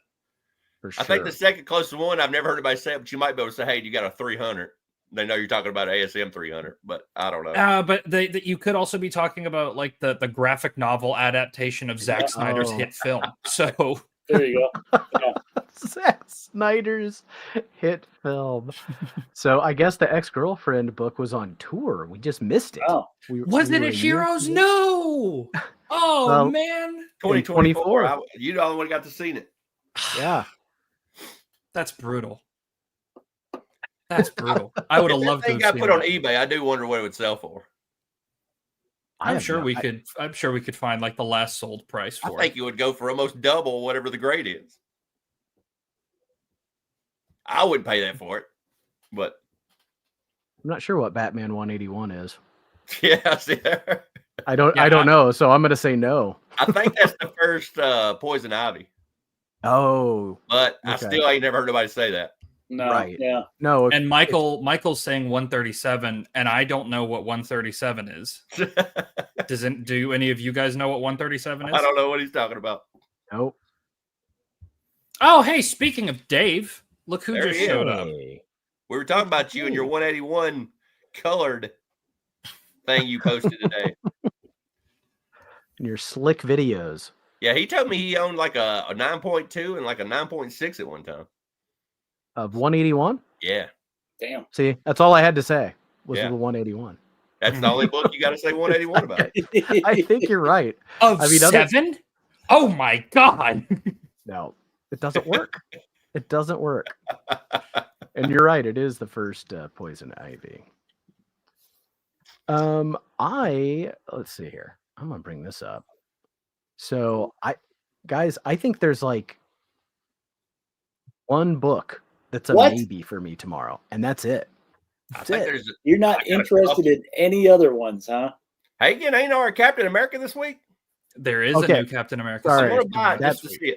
For sure. I think the second closest one, I've never heard anybody say it, but you might be able to say, hey, you got a 300. They know you're talking about ASM 300, but I don't know. But you could also be talking about like the graphic novel adaptation of Zack Snyder's hit film. So there you go. Yeah. Zack Snyder's hit film. So I guess the ex-girlfriend book was on tour. We just missed it. Oh. Was it at Heroes? No. Oh man. 2024. You the only one got to see it. Yeah. That's brutal. That's brutal. I would have loved to. If that thing got put on eBay, I do wonder what it would sell for. I'm sure we could find like the last sold price for it. I think it would go for almost double whatever the grade is. I wouldn't pay that for it, but I'm not sure what Batman 181 is. Yeah, see there. I don't know, so I'm gonna say no. I think that's the first Poison Ivy. Oh, but I still ain't never heard nobody say that. No, right. Yeah. No. And Michael's saying 137, and I don't know what 137 is. Do any of you guys know what 137 is? I don't know what he's talking about. Nope. Oh, hey, speaking of Dave, look who just showed up. We were talking about you and your 181 colored thing you posted today. And your slick videos. Yeah, he told me he owned like a 9.2 and like a 9.6 at one time. Of 181? Yeah. Damn. See, that's all I had to say was the 181. That's the only book you got to say 181 about. I think you're right. Of 7? Oh my God. No, it doesn't work. It doesn't work. And you're right. It is the first Poison Ivy. Let's see here. I'm going to bring this up. So I think there's like one book that's a maybe for me tomorrow, and that's it. You're not interested in any other ones, huh? Hey, again, ain't our Captain America this week? There is a new Captain America. Sorry.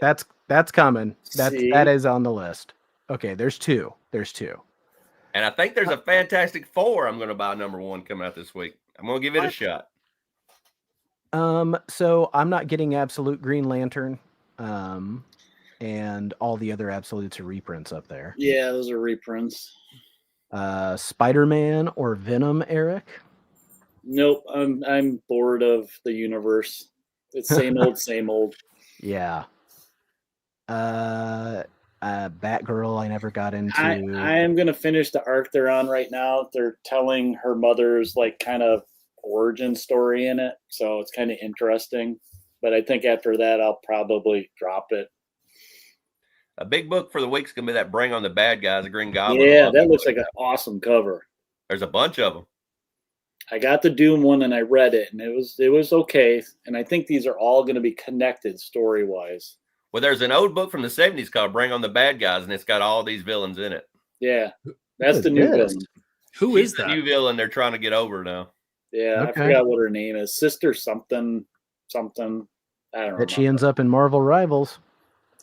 That's coming. That is on the list. Okay, there's two. And I think there's a Fantastic Four I'm going to buy number 1 coming out this week. I'm going to give it a shot. So I'm not getting Absolute Green Lantern. and all the other Absolutes are reprints up there. Yeah, those are reprints. Spider-Man or Venom, Eric? Nope, I'm bored of the universe. It's same old, same old. Yeah. Batgirl, I never got into. I am gonna finish the arc they're on right now. They're telling her mother's like kind of origin story in it, so it's kind of interesting. But I think after that, I'll probably drop it. A big book for the week's gonna be that Bring on the Bad Guys, the Green Goblin. Yeah, that looks like an awesome cover. There's a bunch of them. I got the Doom one and I read it, and it was okay. And I think these are all going to be connected story wise. Well, there's an old book from the 70s called Bring on the Bad Guys, and it's got all these villains in it. Yeah, that's the new villain. Who is She's the that? new villain they're trying to get over now. Yeah, Okay. I forgot what her name is. Sister something. I don't know. That she ends up in Marvel Rivals.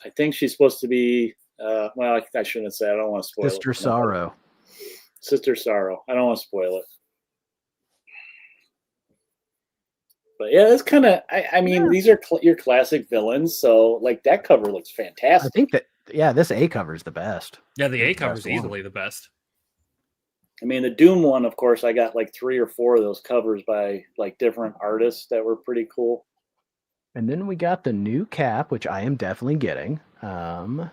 I think she's supposed to be. Well, I shouldn't say. I don't want to spoil Sister it. Sorrow. Sister Sorrow. I don't want to spoil it. But yeah, that's kind of. I mean, these are your classic villains. So like that cover looks I fantastic. think that this A cover is the best. Yeah, the A Best cover is one. easily the best. I mean, the Doom one, of course, I got like 3 or 4 of those covers by like different artists that were pretty cool. And then we got the new Cap, which I am definitely getting. Now,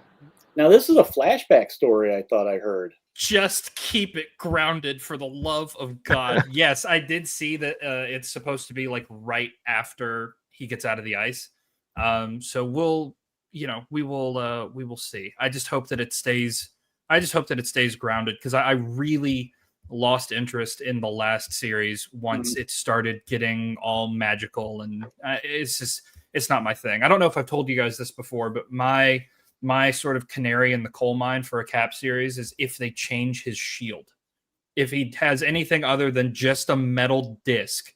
this is a flashback story. I thought I heard. Just keep it grounded for the love of God. Yes, I did see that it's supposed to be like right after he gets out of the ice. So we will see. I just hope that it stays. I just hope that it stays grounded because I really lost interest in the last series once it started getting all magical, and it's not my thing. I don't know if I've told you guys this before, but my sort of canary in the coal mine for a Cap series is if they change his shield. If he has anything other than just a metal disc,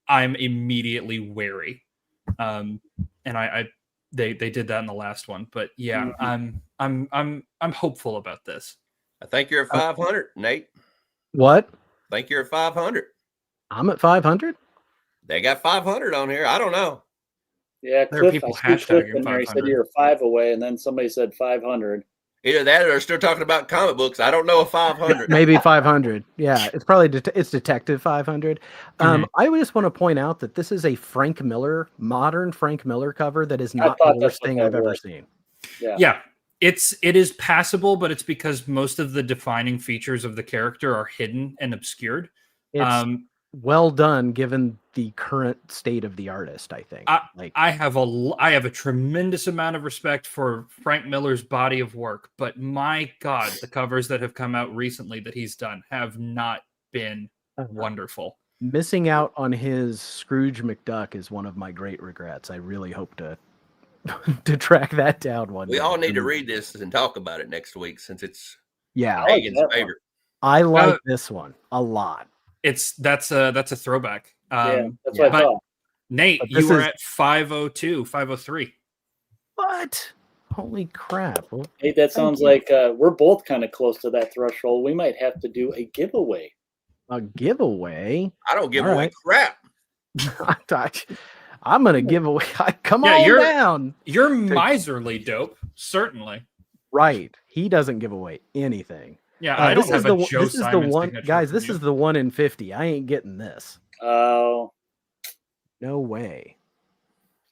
I'm immediately wary. And they did that in the last one, but yeah, I'm hopeful about this. I think you're at 500, Nate. What? I think you're at 500. I'm at 500. They got 500 on here. I don't know. Yeah, There are Cliff, people I see Cliff hashtagging in there. He said 500. you're 5 away, and then somebody said 500. Either that or they're still talking about comic books. I don't know a 500. Maybe 500. Yeah, it's probably it's Detective 500. I just want to point out that this is a modern Frank Miller cover that is not the thought worst that's what thing that I've ever was. seen. Yeah, it is passable, but it's because most of the defining features of the character are hidden and obscured. It's well done given the current state of the artist, I think. I have a tremendous amount of respect for Frank Miller's body of work, but my God, the covers that have come out recently that he's done have not been wonderful. Missing out on his Scrooge McDuck is one of my great regrets. I really hope to track that down one We day. all need to read this and talk about it next week since it's Yeah, Hagen's favorite. I like this one a lot. That's a throwback. That's what I thought. Nate, But you this were is- at 502, 503. What? Holy crap. Well, Hey, that sounds you. like we're both kind of close to that threshold. We might have to do a giveaway. a giveaway. I don't give All away right. crap. I'm going to give away. Come Yeah, on you're- down. You're miserly, Dope. Certainly. Right. He doesn't give away anything. Yeah, I don't have a Joe This is the Simon one, signature guys. from This you. is the 1 in 50. I ain't getting this. Oh, No way.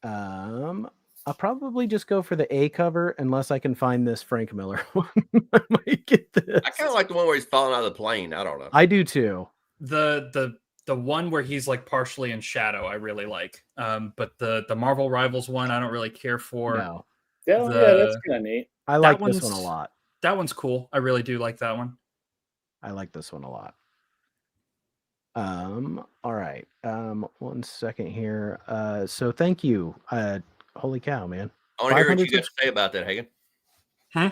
I'll probably just go for the A cover unless I can find this Frank Miller one. I might get this. I kind of like the one where he's falling out of the plane. I don't know. I do too. The one where he's like partially in shadow, I really like. But the Marvel Rivals one, I don't really care for. No, yeah, that's kind of neat. I like this one's- one a lot. That one's cool. I really do like that one. I like this one a lot. All right. 1 second here. So thank you. Holy cow, man. I want to hear what you 500 got to say about that, Hagen. Huh?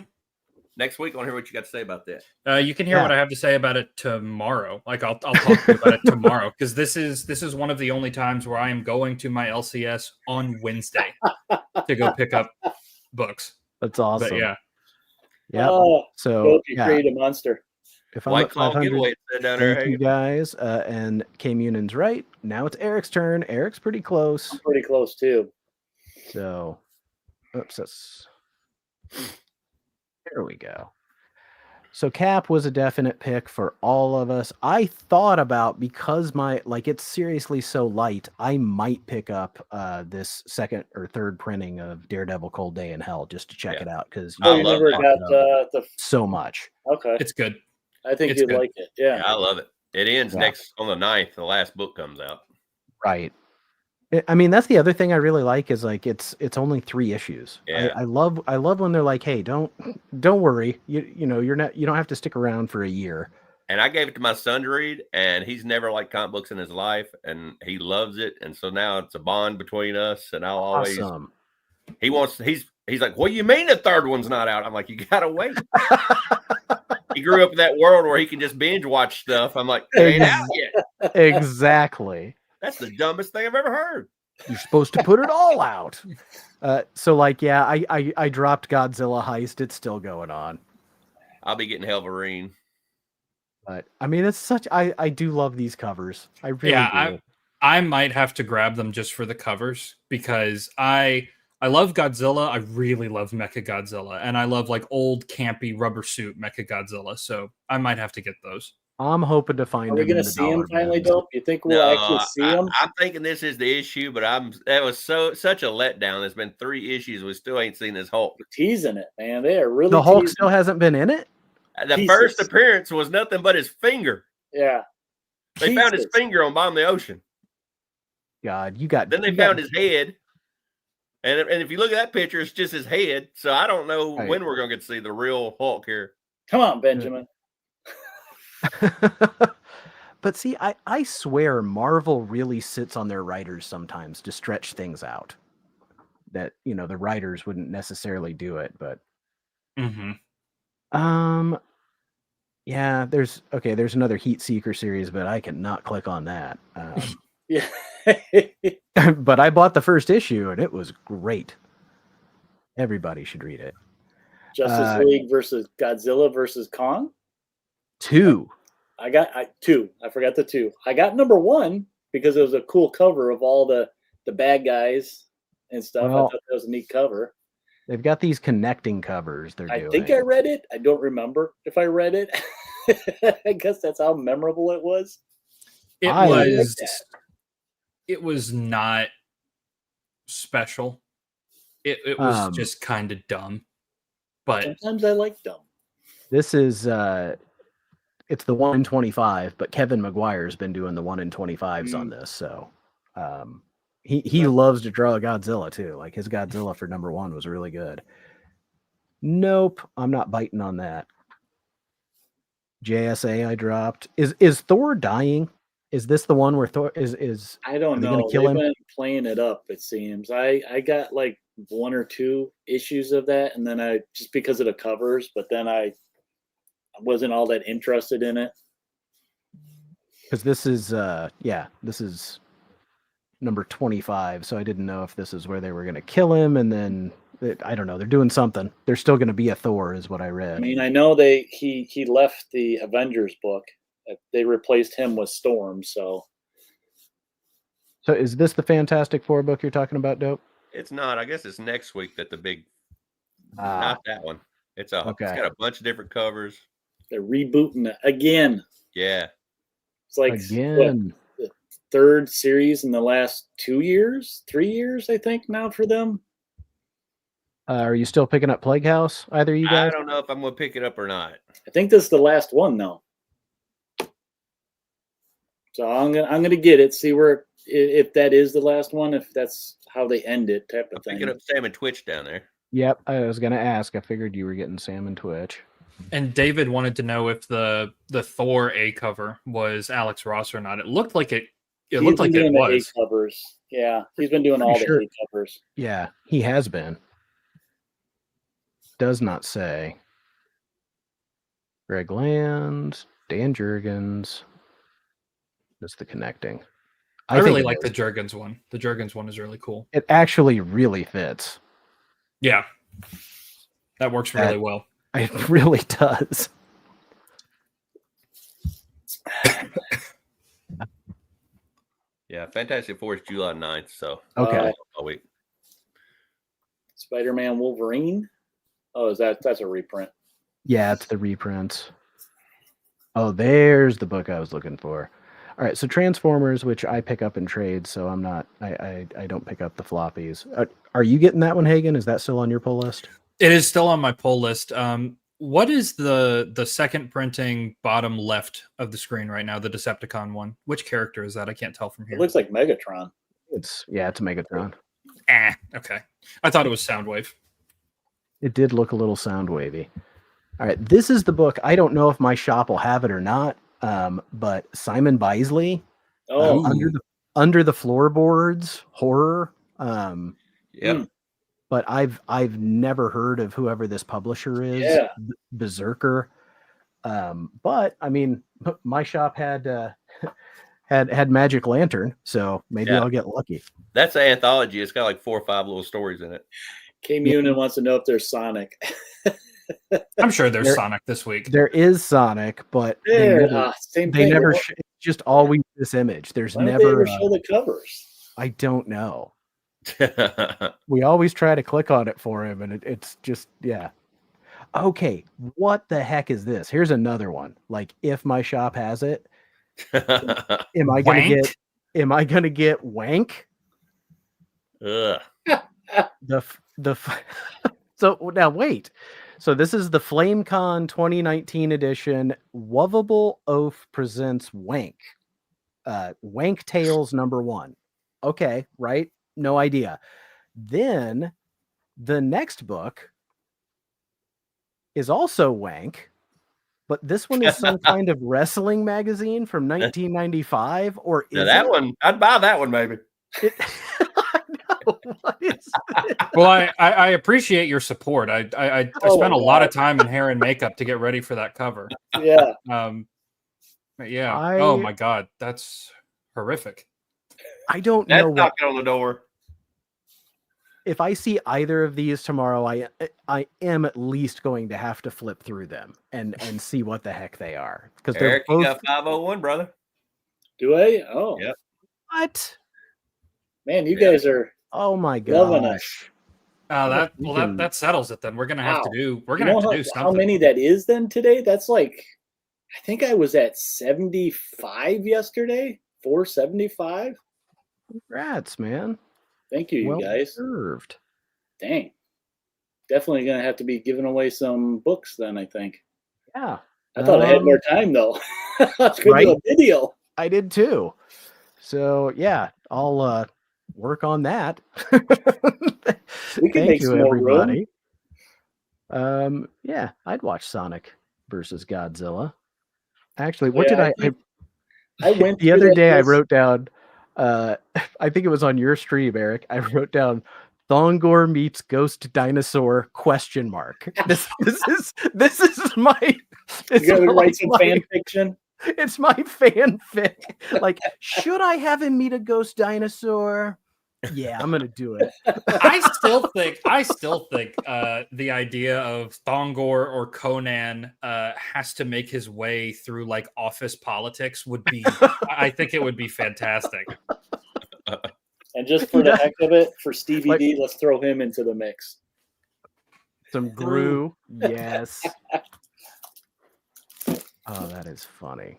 Next week, I want to hear what you got to say about that. You can hear Yeah. what I have to say about it tomorrow. Like I'll talk to you about it tomorrow because this is one of the only times where I am going to my LCS on Wednesday to go pick up books. That's awesome. But yeah, Yeah. Oh, So Dope, you yeah, create a monster. if I'm White at Claw 500, giveaway it said down there, thank you Hagen. guys. And K Munion's right. Now it's Eric's turn. Eric's pretty close. I'm pretty close too. So, oops, that's There we go. So Cap was a definite pick for all of us. I thought about, because it's seriously so light, I might pick up this second or third printing of Daredevil Cold Day in Hell just to check Yeah. it out, because I you love never that. got the so much. okay. It's good. I think it's you'd good. like it. Yeah. Yeah, I love it. It ends Yeah. next on the 9th. The last book comes out. Right. I mean, that's the other thing I really like is like it's only 3 issues. Yeah. I love when they're like, hey, don't worry, you know, you don't have to stick around for a year. And I gave it to my son to read, and he's never liked comic books in his life, and he loves it. And so now it's a bond between us. And I'll always Awesome. he's like, what do you mean the third one's not out? I'm like, you gotta wait. He grew up in that world where he can just binge watch stuff. I'm like, it ain't out yet. Exactly. That's the dumbest thing I've ever heard. You're supposed to put it all out. So like, yeah, I dropped Godzilla Heist. It's still going on. I'll be getting Helverine. But I mean, it's such, I do love these covers. I really do. I might have to grab them just for the covers, because I love Godzilla. I really love Mecha Godzilla, and I love like old campy rubber suit Mecha Godzilla. So I might have to get those. I'm hoping to find Are we him going in to the see him dollar finally, bins. Dope? You think we'll actually see him? I'm thinking this is the issue, but that was such a letdown. There's been 3 issues. We still ain't seen this Hulk. Teasing it, man. They are really The Hulk teasing still hasn't been in it? The Jesus. first appearance was nothing but his finger. Yeah. They found his Jesus. finger on bottom of the ocean. God, you got. Then they found his head. And if you look at that picture, it's just his head. So I don't know Right. when we're going to get to see the real Hulk here. Come on, Benjamin. But see, I swear Marvel really sits on their writers sometimes to stretch things out. That, you know, the writers wouldn't necessarily do it, but yeah, there's another Heat Seeker series, but I cannot click on that. Yeah. But I bought the first issue and it was great. Everybody should read it. Justice League versus Godzilla versus Kong. 2. I got 2. I forgot the 2. I got number 1 because it was a cool cover of all the bad guys and stuff. Well, I thought that was a neat cover. They've got these connecting covers they're doing. I think I read it. I don't remember if I read it. I guess that's how memorable it was. It was not special. It was just kind of dumb. But sometimes I like dumb. This is it's the 1 in 25, but Kevin McGuire's been doing the 1 in 25s on this, so he loves to draw Godzilla too. Like his Godzilla for number 1 was really good. Nope, I'm not biting on that. JSA I dropped. Is Thor dying? Is this the one where Thor is I don't know. Gonna kill They've him? been playing it up, it seems. I got like 1 or 2 issues of that, and then I just because of the covers, but then I wasn't all that interested in it. Because this is this is number 25, so I didn't know if this is where they were going to kill him, and then I don't know, they're doing something. There's still going to be a Thor is what I read. I mean, I know he left the Avengers book. They replaced him with Storm, so is this the Fantastic Four book you're talking about, Dope? It's not. I guess it's next week that the big not that one. It's got a bunch of different covers. they're rebooting it again. Yeah. It's like Again. the 3rd series in the last 2 years, 3 years, I think now for them. Are you still picking up Plague House? Either of you guys? I don't know if I'm going to pick it up or not. I think this is the last one though. So I'm gonna get it. See where if that is the last one, if that's how they end it, type of thing. Picking up Sam and Twitch down there. Yep, I was gonna ask. I figured you were getting Sam and Twitch. And David wanted to know if the Thor A cover was Alex Ross or not. It looked like it. It looked like it was. A covers. Yeah, he's been doing all the A covers. Yeah, he has been. Does not say. Greg Land, Dan Jurgens. That's the connecting. I really like the Jurgens one. The Jurgens one is really cool. It actually really fits. Yeah. That works really well. It really does. Yeah, Fantastic Four is July 9th, so okay. I'll wait. Spider-Man Wolverine. Oh, that's a reprint? Yeah, it's the reprints. Oh, there's the book I was looking for. All right, so Transformers, which I pick up in trades, so I'm not. I don't pick up the floppies. Are you getting that one, Hagen? Is that still on your pull list? It is still on my pull list. What is the second printing bottom left of the screen right now? The Decepticon one. Which character is that? I can't tell from here. It looks like Megatron. It's Megatron. Okay. I thought it was Soundwave. It did look a little sound wavy. All right, this is the book. I don't know if my shop will have it or not, but Simon Bisley, Oh, under the floorboards horror. Yep. But I've never heard of whoever this publisher is. Yeah. Berserker. But I mean, my shop had had Magic Lantern, so maybe Yeah. I'll get lucky. That's an anthology. It's got like 4 or 5 little stories in it. K Munin wants to know if there's Sonic. I'm sure there's There- Sonic this week. There is Sonic, but Same they thing. never. Why It's just always this image. There's don't they never. ever show the covers? I don't know. We always try to click on it for him, and it's just yeah. Okay, what the heck is this? Here's another one. Like, if my shop has it, am I gonna get Wank? Ugh. So now wait. So this is the FlameCon 2019 edition. Wovable Oaf presents Wank. Wank Tales #1. Okay, right? No idea. Then the next book is also Wank, but this one is some kind of wrestling magazine from 1995, or Now is that it? one, I'd buy that one maybe. I know. What is this? Well, I appreciate your support. I Oh, spent a my lot God. of time in hair and makeup to get ready for that cover. Yeah. But yeah. I- Oh my God, that's horrific. I don't That's know what. knocking on the door. If I see either of these tomorrow, I am at least going to have to flip through them and see what the heck they are, because they're Eric, you both. got 501, brother. Do I? Oh, Yep. What? man, you Yeah. guys are. Oh my Loving it. gosh! That settles it then. We're gonna have Wow. to do. We're You gonna know have to do how something. many that is then today? That's like, I think I was at 75 yesterday. 475. Congrats, man. Thank you, Well you guys. served. Dang. Definitely gonna have to be giving away some books then. I think. Yeah, I thought I had Um, more time though. I was gonna do a right? video. I did too. So yeah, I'll work on that. We can Thank make you, some more room. everybody. Yeah, I'd watch Sonic versus Godzilla. Actually, Yeah, did I I think I went the through other that day I list. wrote down I think it was on your stream, Eric. I wrote down Thongor meets Ghost Dinosaur ? This is my You gotta like write some my- fan fiction. it's my fanfic. Like, should I have him meet a ghost dinosaur? Yeah, I'm gonna do it. I still think the idea of Thongor or Conan has to make his way through like office politics would be. I think it would be fantastic. And just for the Yeah. heck of it, for Stevie Like- D, let's throw him into the mix. Some Gru, yes. Oh, that is funny.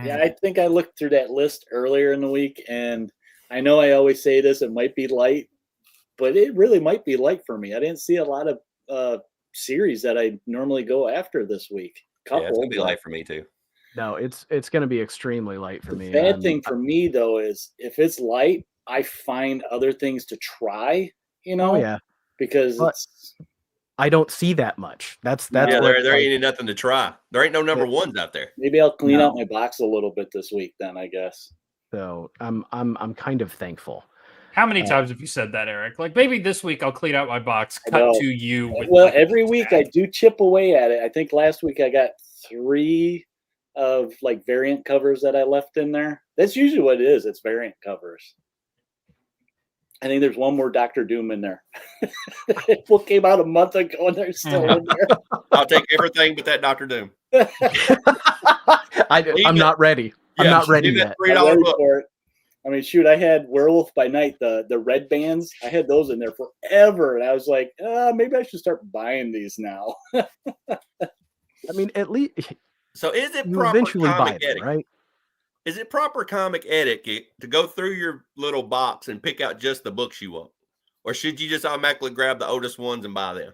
Yeah, I think I looked through that list earlier in the week, and I know I always say this, it might be light, but it really might be light for me. I didn't see a lot of series that I normally go after this week. Yeah, it's gonna be but light for me too. No, it's gonna be extremely light for the me. bad thing for me though is if it's light, I find other things to try. You know, Oh yeah, because But- it's I don't see that much. That's Yeah, Yeah, what, there like, ain't nothing to try. There ain't no number ones out there. maybe I'll clean No. out my box a little bit this week. Then I guess. so I'm kind of thankful. How many times have you said that, Eric? Like maybe this week I'll clean out my box. I Cut know. to you. With Well, like, every week I do chip away at it. I think last week I got 3 of like variant covers that I left in there. That's usually what it is. It's variant covers. I think there's one more Doctor Doom in there. What came out a month ago and they're still in there. I'll take everything but that Doctor Doom. I'm not ready. I'm not ready leave yet. that I'm $3 ready book. for it. I mean, shoot, I had Werewolf by Night, the red bands. I had those in there forever, and I was like, maybe I should start buying these now. I mean, at least So is it you proper eventually buy comic them, etiquette? right? Is it proper comic etiquette to go through your little box and pick out just the books you want? Or should you just automatically grab the oldest ones and buy them?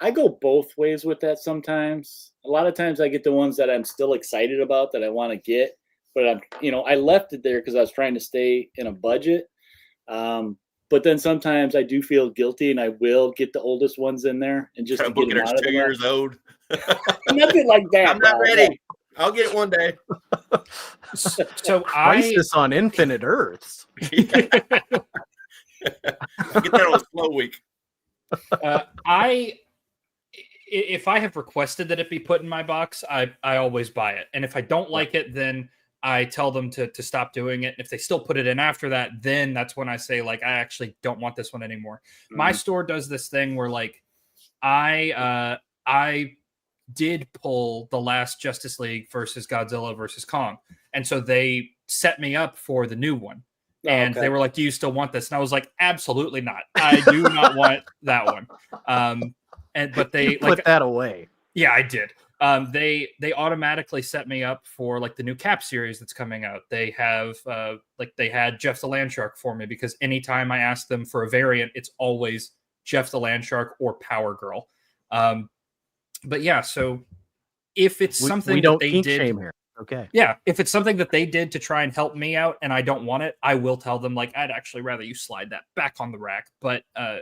I go both ways with that sometimes. A lot of times I get the ones that I'm still excited about that I want to get, but I left it there because I was trying to stay in a budget. But then sometimes I do feel guilty and I will get the oldest ones in there and just to get them out of 2 years old. Nothing like that. I'm not ready. I'll get it one day. So Crisis on Infinite Earths. I'll get that on a slow week. If I have requested that it be put in my box, I always buy it. And if I don't like it, then I tell them to stop doing it. And if they still put it in after that, then that's when I say, like, I actually don't want this one anymore. Mm-hmm. My store does this thing where, like, I did pull the last Justice League versus Godzilla versus Kong. And so they set me up for the new one. And they were like, do you still want this? And I was like, absolutely not. I do not want that one. But they put that away. Yeah, I did. They automatically set me up for like the new Cap series that's coming out. They have they had Jeff the Landshark for me because anytime I ask them for a variant, it's always Jeff the Landshark or Power Girl. But yeah, so if it's something that they did, shame here. Okay. Yeah, if it's something that they did to try and help me out and I don't want it, I will tell them, like, I'd actually rather you slide that back on the rack. But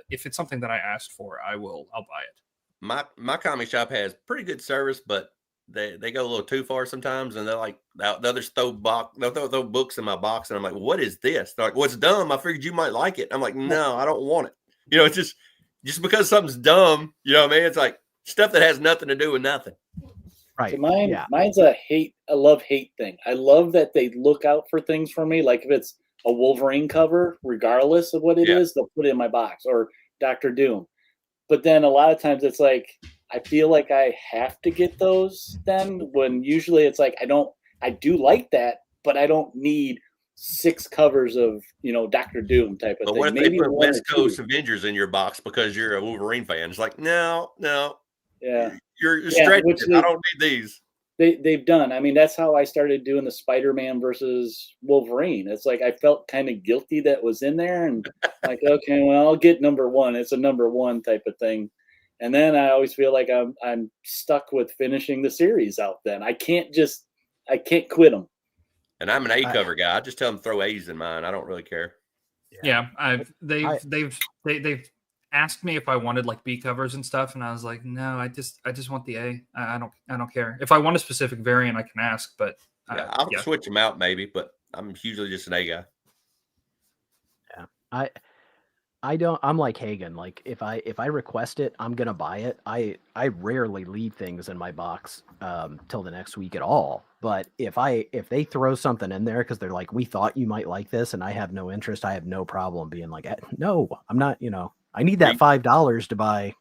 if it's something that I asked for, I'll buy it. My comic shop has pretty good service, but they go a little too far sometimes, and they're like, they'll just throw books in my box, and I'm like, what is this? They're like, well, it's dumb. I figured you might like it. I'm like, no, I don't want it. It's just because something's dumb. You know what I mean? It's like stuff that has nothing to do with nothing. Right. So mine's a love-hate thing. I love that they look out for things for me. Like if it's a Wolverine cover, regardless of what it is, they'll put it in my box, or Dr. Doom. But then a lot of times it's like, I feel like I have to get those then, when usually it's like, I do like that, but I don't need 6 covers of, Dr. Doom type of thing. But what if Maybe they put West Coast Avengers in your box because you're a Wolverine fan? It's like, no. Yeah. You're stretching. I don't need these. They've done. I mean, that's how I started doing the Spider-Man versus Wolverine. It's like I felt kind of guilty that was in there, and like, okay, well, I'll get number 1. It's a number 1 type of thing. And then I always feel like I'm stuck with finishing the series out. Then I can't quit them. And I'm an A cover guy. I just tell them throw A's in mine. I don't really care. Yeah, they've asked me if I wanted like B covers and stuff, and I was like, no, I just want the A. I don't care. If I want a specific variant, I can ask, but I'll switch them out maybe, but I'm usually just an A guy. Yeah, I'm like Hagen. Like if I request it, I'm gonna buy it. I rarely leave things in my box till the next week at all. But if they throw something in there because they're like, we thought you might like this, and I have no interest, I have no problem being like, no, I'm not. I need that $5 to buy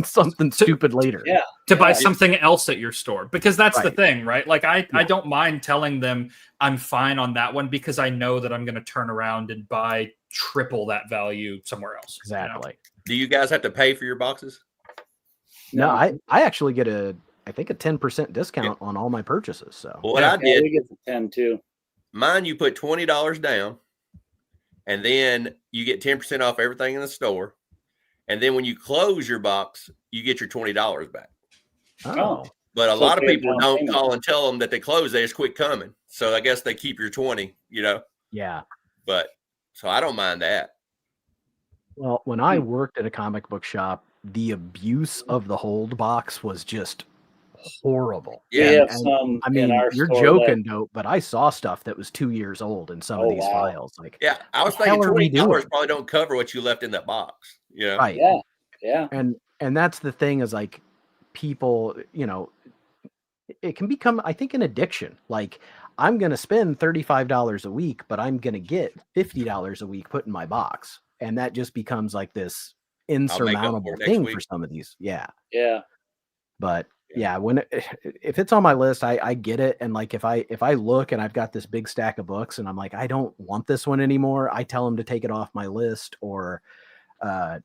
something stupid later. Yeah. To buy something else at your store, because that's the Right. thing, right? Like I don't mind telling them I'm fine on that one because I know that I'm going to turn around and buy triple that value somewhere else. Exactly. Do you guys have to pay for your boxes? No, I actually get I think a 10% discount on all my purchases. So Well, what I did, we get the 10 too. Mine, you put $20 down, and then you get 10% off everything in the store. And then when you close your box, you get your $20 back. Oh. But a So lot of pay people down don't payment. call and tell them that they close. They just quit coming. So I guess they keep your 20, Yeah. But so I don't mind that. Well, when I worked at a comic book shop, the abuse of the hold box was just horrible. Yeah. We have And, some I mean, in our you're store joking, Dope, but I saw stuff that was 2 years old in some of these wow. files. Like, Yeah. I was What the hell thinking are we $20 doing? probably don't cover what you left in that box. right. Yeah. And that's the thing is like people, it can become, I think, an addiction. Like I'm going to spend $35 a week, but I'm going to get $50 a week put in my box. And that just becomes like this insurmountable next thing week. for some of these. Yeah. Yeah. But Yeah, if it's on my list, I get it. And like if I look and I've got this big stack of books and I'm like, I don't want this one anymore, I tell them to take it off my list. Or uh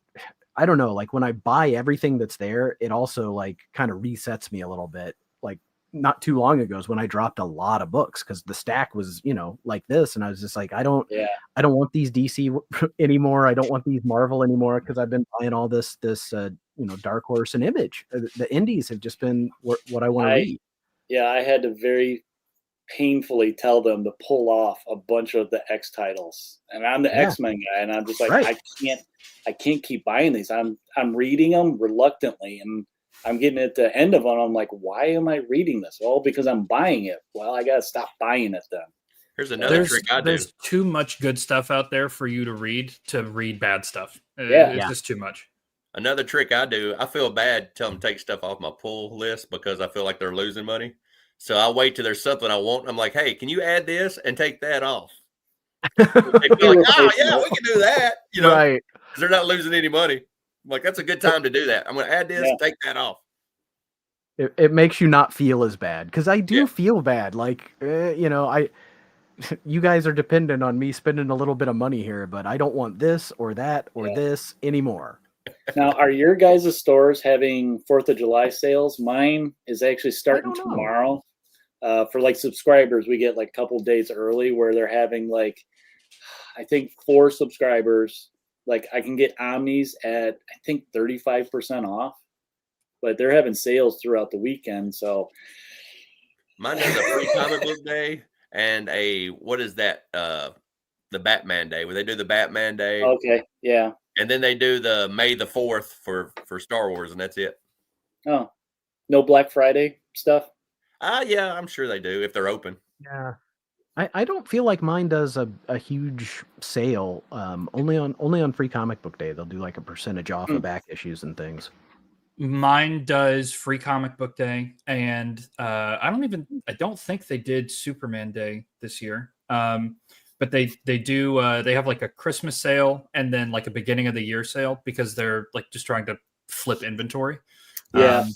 I don't know, like when I buy everything that's there, it also like kind of resets me a little bit. Like not too long ago is when I dropped a lot of books because the stack was, like this. And I was just like, Yeah. I don't want these DC anymore. I don't want these Marvel anymore because I've been buying all this Dark Horse and Image. The indies have just been what I want to read. Yeah, I had to very painfully tell them to pull off a bunch of the X titles. And I'm the Yeah. X-Men guy, and I'm just like, Right. I can't keep buying these. I'm reading them reluctantly, and I'm getting at the end of them. I'm like, why am I reading this? Well, because I'm buying it. Well, I gotta stop buying it then. Here's another trick I do. There's too much good stuff out there for you to read bad stuff. Yeah. It's just too much. Another trick I do, I feel bad tell them to take stuff off my pull list because I feel like they're losing money. So I wait till there's something I want. I'm like, hey, can you add this and take that off? They feel like, oh yeah, we can do that. Right. 'Cause they're not losing any money. I'm like, that's a good time to do that. I'm going to add this, take that off. It makes you not feel as bad because I do Yeah. feel bad. Like, you guys are dependent on me spending a little bit of money here, but I don't want this or that or this anymore. Now, are your guys' stores having 4th of July sales? Mine is actually starting don't know. tomorrow. For like subscribers, we get like a couple days early where they're having like, I think 4 subscribers. Like I can get Omnis at I think 35% off, but they're having sales throughout the weekend. So Mine does a free comic book day and what is that? The Batman Day, where they do the Batman Day. okay, yeah. And then they do the May the 4th for Star Wars, and that's it. Oh, no Black Friday stuff. Yeah, I'm sure they do if they're open. Yeah. I don't feel like mine does a huge sale. Only on Free Comic Book Day they'll do like a percentage off of back issues and things. Mine does Free Comic Book Day, and I don't think they did Superman Day this year. But they do they have like a Christmas sale and then like a beginning of the year sale because they're like just trying to flip inventory. Yeah.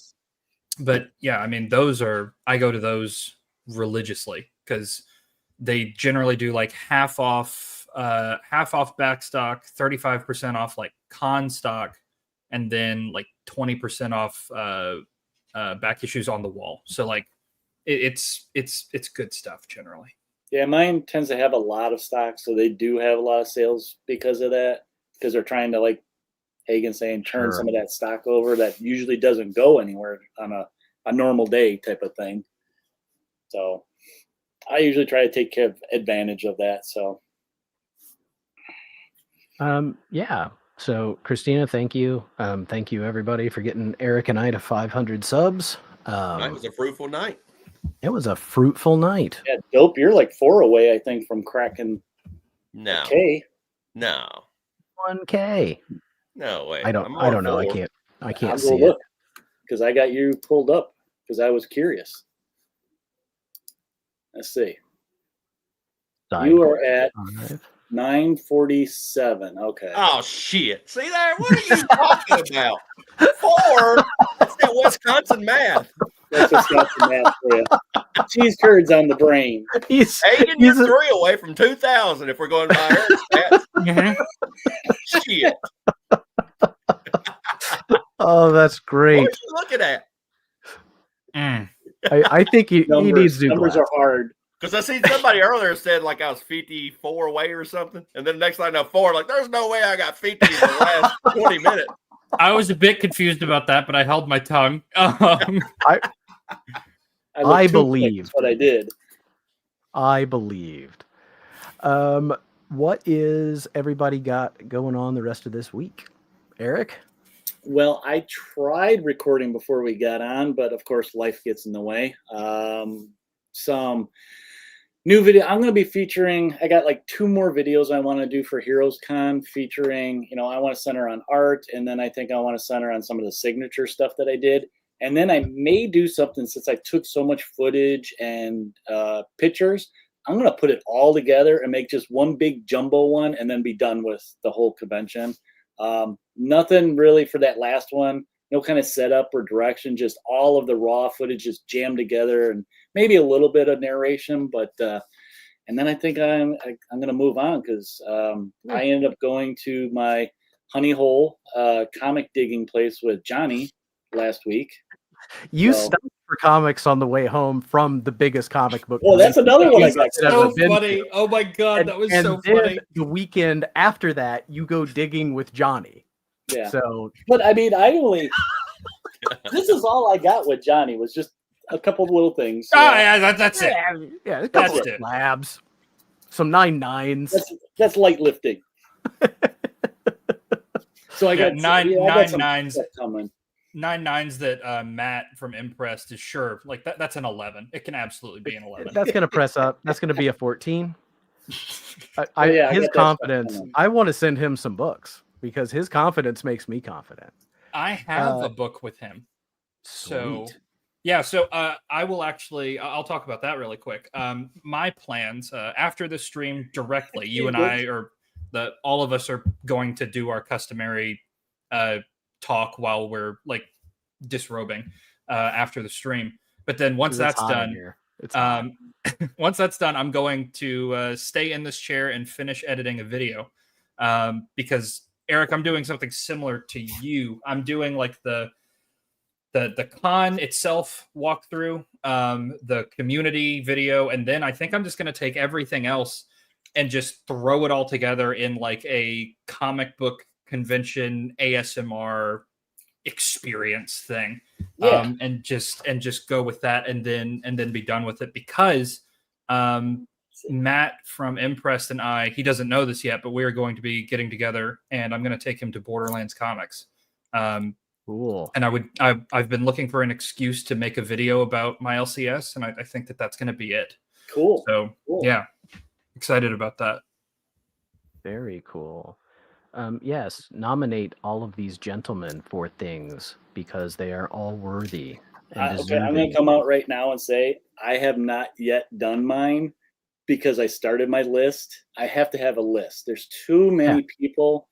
But yeah, I mean I go to those religiously because they generally do like half off back stock, 35% off like con stock, and then like 20% off back issues on the wall. So like it's good stuff generally. Yeah, mine tends to have a lot of stock, so they do have a lot of sales because of that. Because they're trying to, like Hagen saying, turn some of that stock over that usually doesn't go anywhere on a normal day type of thing. So I usually try to take advantage of that. So yeah. So Christina, thank you. Thank you everybody for getting Eric and I to 500 subs. It was a fruitful night. It was a fruitful night. yeah, Dope, you're like 4 away, I think, from cracking No, K. no, 1K. no way. I don't know. I can't I'll see go it. look because I got you pulled up because I was curious. Let's see. You are at 947. Okay. Oh shit! See there? What are you talking about? 4? That's that Wisconsin math. That's just got some math for you. Cheese curds on the brain. Hagen, you're 3 away from 2,000 if we're going by Eric's stats. Shit. Oh, that's great. What are you looking at? I think he needs to do numbers are hard. Because I seen somebody earlier said like I was 54 away or something, and then the next thing I know, 4. Like, there's no way I got 50 in the last 20 minutes. I was a bit confused about that, but I held my tongue. I believe what I did. I believed. What is everybody got going on the rest of this week? Eric? Well, I tried recording before we got on, but of course life gets in the way. Some new video. I'm going to be featuring, I got like 2 more videos I want to do for Heroes Con featuring, I want to center on art. And then I think I want to center on some of the signature stuff that I did. And then I may do something since I took so much footage and pictures. I'm going to put it all together and make just one big jumbo one and then be done with the whole convention. Nothing really for that last one. no kind of setup or direction, just all of the raw footage just jammed together, and maybe a little bit of narration. But and then I think I'm going to move on because I ended up going to my Honey Hole comic digging place with Johnny last week. You stopped for comics on the way home from the biggest comic book. Well, that's another one I got. So funny. Oh my God, that was so funny. The weekend after that, you go digging with Johnny. Yeah. So, but I mean, I only this is all I got with Johnny was just a couple of little things. Oh yeah, that's it. Yeah, a couple That's of it. slabs, some 9.9s. That's light lifting. So I got nine some nines stuff coming. 9.9s that Matt from Impressed is sure like that's an 11. It can absolutely be an 11. That's gonna press up. That's gonna be a 14. I his got that confidence. stuff. I want to send him some books because his confidence makes me confident. I have a book with him. So Sweet. yeah, so I will actually I'll talk about that really quick. My plans after the stream directly, you and I or all of us are going to do our customary talk while we're like disrobing after the stream. But then once that's done, once that's done, I'm going to stay in this chair and finish editing a video because Eric, I'm doing something similar to you. I'm doing like the con itself walkthrough, the community video, and then I think I'm just going to take everything else and just throw it all together in like a comic book convention ASMR experience thing, and just go with that, and then be done with it because Matt from Impressed and he doesn't know this yet, but we are going to be getting together, and I'm going to take him to Borderlands Comics. Cool. And I've been looking for an excuse to make a video about my LCS, and I think that's going to be it. Cool. So yeah, excited about that. Very cool. Yes, nominate all of these gentlemen for things because they are all worthy. Okay, I'm going to come out right now and say I have not yet done mine because I started my list. I have to have a list. There's too many people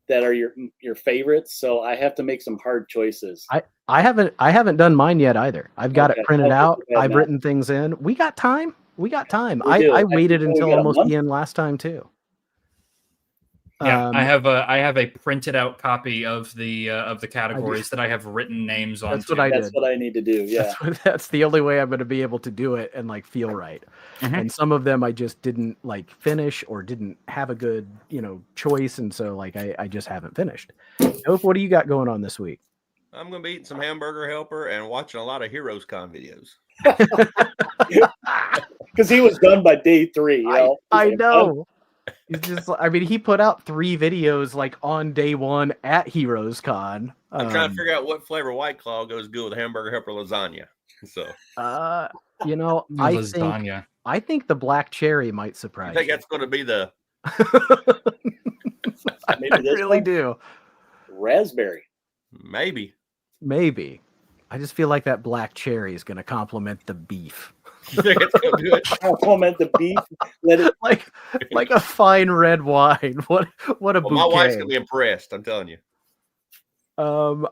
that are your favorites, so I have to make some hard choices. I haven't done mine yet either. I've got it printed out. I've written things in. We got time. I waited until almost the end last time too. Yeah, I have a printed out copy of the categories that I have written names on. That's what I did. That's what I need to do. Yeah, that's the only way I'm going to be able to do it and like feel right. Mm-hmm. And some of them I just didn't like finish or didn't have a good choice, and so like I just haven't finished. Hope, what do you got going on this week? I'm going to be eating some Hamburger Helper and watching a lot of Heroes Con videos. Because he was done by day 3. I know. He's just, he put out 3 videos like on day 1 at Heroes Con. I'm trying to figure out what flavor White Claw goes good with Hamburger Helper lasagna. So, I think the black cherry might surprise. I think that's going to be the. I really do. Raspberry. Maybe. I just feel like that black cherry is going to complement the beef. You think it's going to do it? Complement the beef. Let it like a fine red wine. What a bouquet. My wife's going to be impressed. I'm telling you. On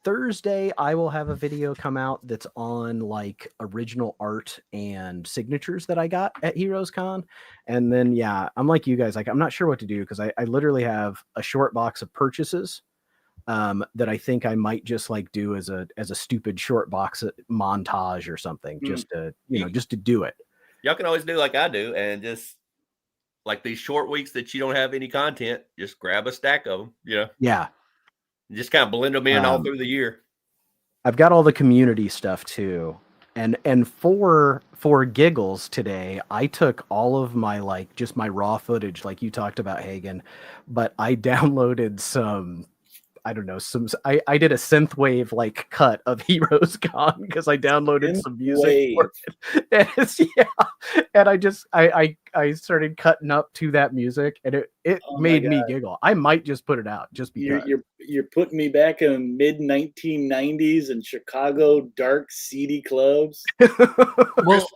Thursday, I will have a video come out that's on like original art and signatures that I got at Heroes Con. And then, I'm like you guys, like, I'm not sure what to do because I literally have a short box of purchases that I think I might just like do as a stupid short box montage or something, just to do it. Y'all can always do like I do and just like these short weeks that you don't have any content, just grab a stack of them, Yeah. Just kind of blend them in all through the year. I've got all the community stuff too. And for giggles today, I took all of my just my raw footage, like you talked about, Hagen, but I downloaded some, I don't know, I did a synthwave like cut of Heroes Con because I downloaded some music for it. And I started cutting up to that music, and it made me giggle. I might just put it out just because. You're putting me back in mid 1990s in Chicago dark seedy clubs. Well,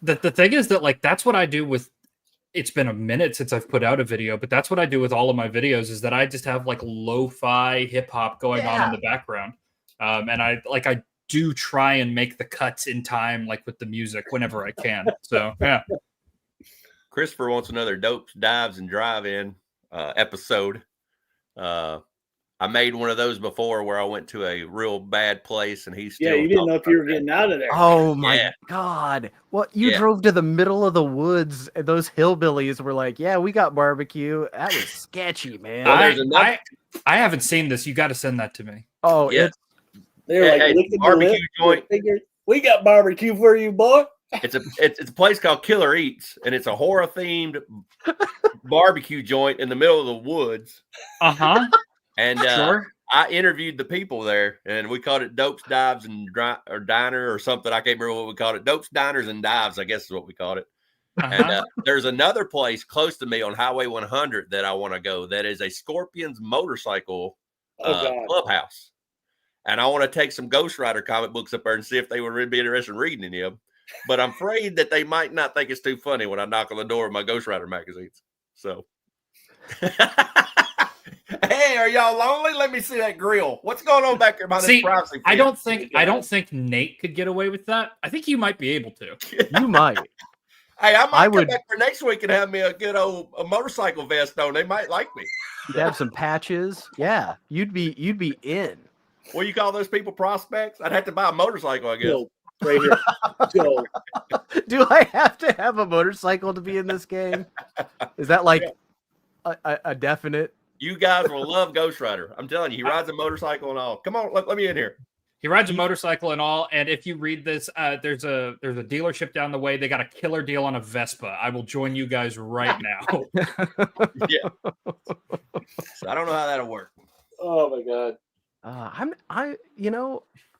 the thing is that that's what I do with. It's been a minute since I've put out a video, but that's what I do with all of my videos is that I just have like lo-fi hip hop going on in the background. And I do try and make the cuts in time, like with the music, whenever I can. So yeah. Christopher wants another Dopes, Dives, and Drive-In episode. I made one of those before where I went to a real bad place and he's still you didn't know if you were getting out of there. Oh my Yeah. God. What you Yeah. drove to the middle of the woods and those hillbillies were like, yeah, we got barbecue. That was sketchy, man. Well, there's enough- I haven't seen this. You got to send that to me. Oh, Yeah. it's They're Hey, licking the barbecue lip, joint. figure, we got barbecue for you, boy. It's a place called Killer Eats, and it's a horror themed barbecue joint in the middle of the woods. Uh-huh. And Sure. I interviewed the people there, and we called it Dopes, Dives, and or Diner or something. I can't remember what we called it. Dopes, Diners, and Dives, I guess is what we called it. And Uh-huh. there's another place close to me on Highway 100 that I want to go. That is a Scorpions motorcycle God. clubhouse. And I want to take some Ghost Rider comic books up there and see if they would really be interested in reading any of them. But I'm afraid that they might not think it's too funny when I knock on the door of my Ghost Rider magazines. So, hey, are y'all lonely? Let me see that grill. What's going on back there behind See, this privacy I fence? don't think Nate could get away with that. I think you might be able to. you might. Hey, I might I come would- back for next week and have me a good old motorcycle vest on. They might like me. You'd have some patches. Yeah, you'd be in. What do you call those people, prospects? I'd have to buy a motorcycle, I guess. Yo, right here. Yo, Do I have to have a motorcycle to be in this game? Is that like a definite? You guys will love Ghost Rider. I'm telling you, he rides a motorcycle and all. Come on, let me in here. He rides a motorcycle and all. And if you read this, there's a dealership down the way. They got a killer deal on a Vespa. I will join you guys right now. Yeah. So I don't know how that'll work. oh my God.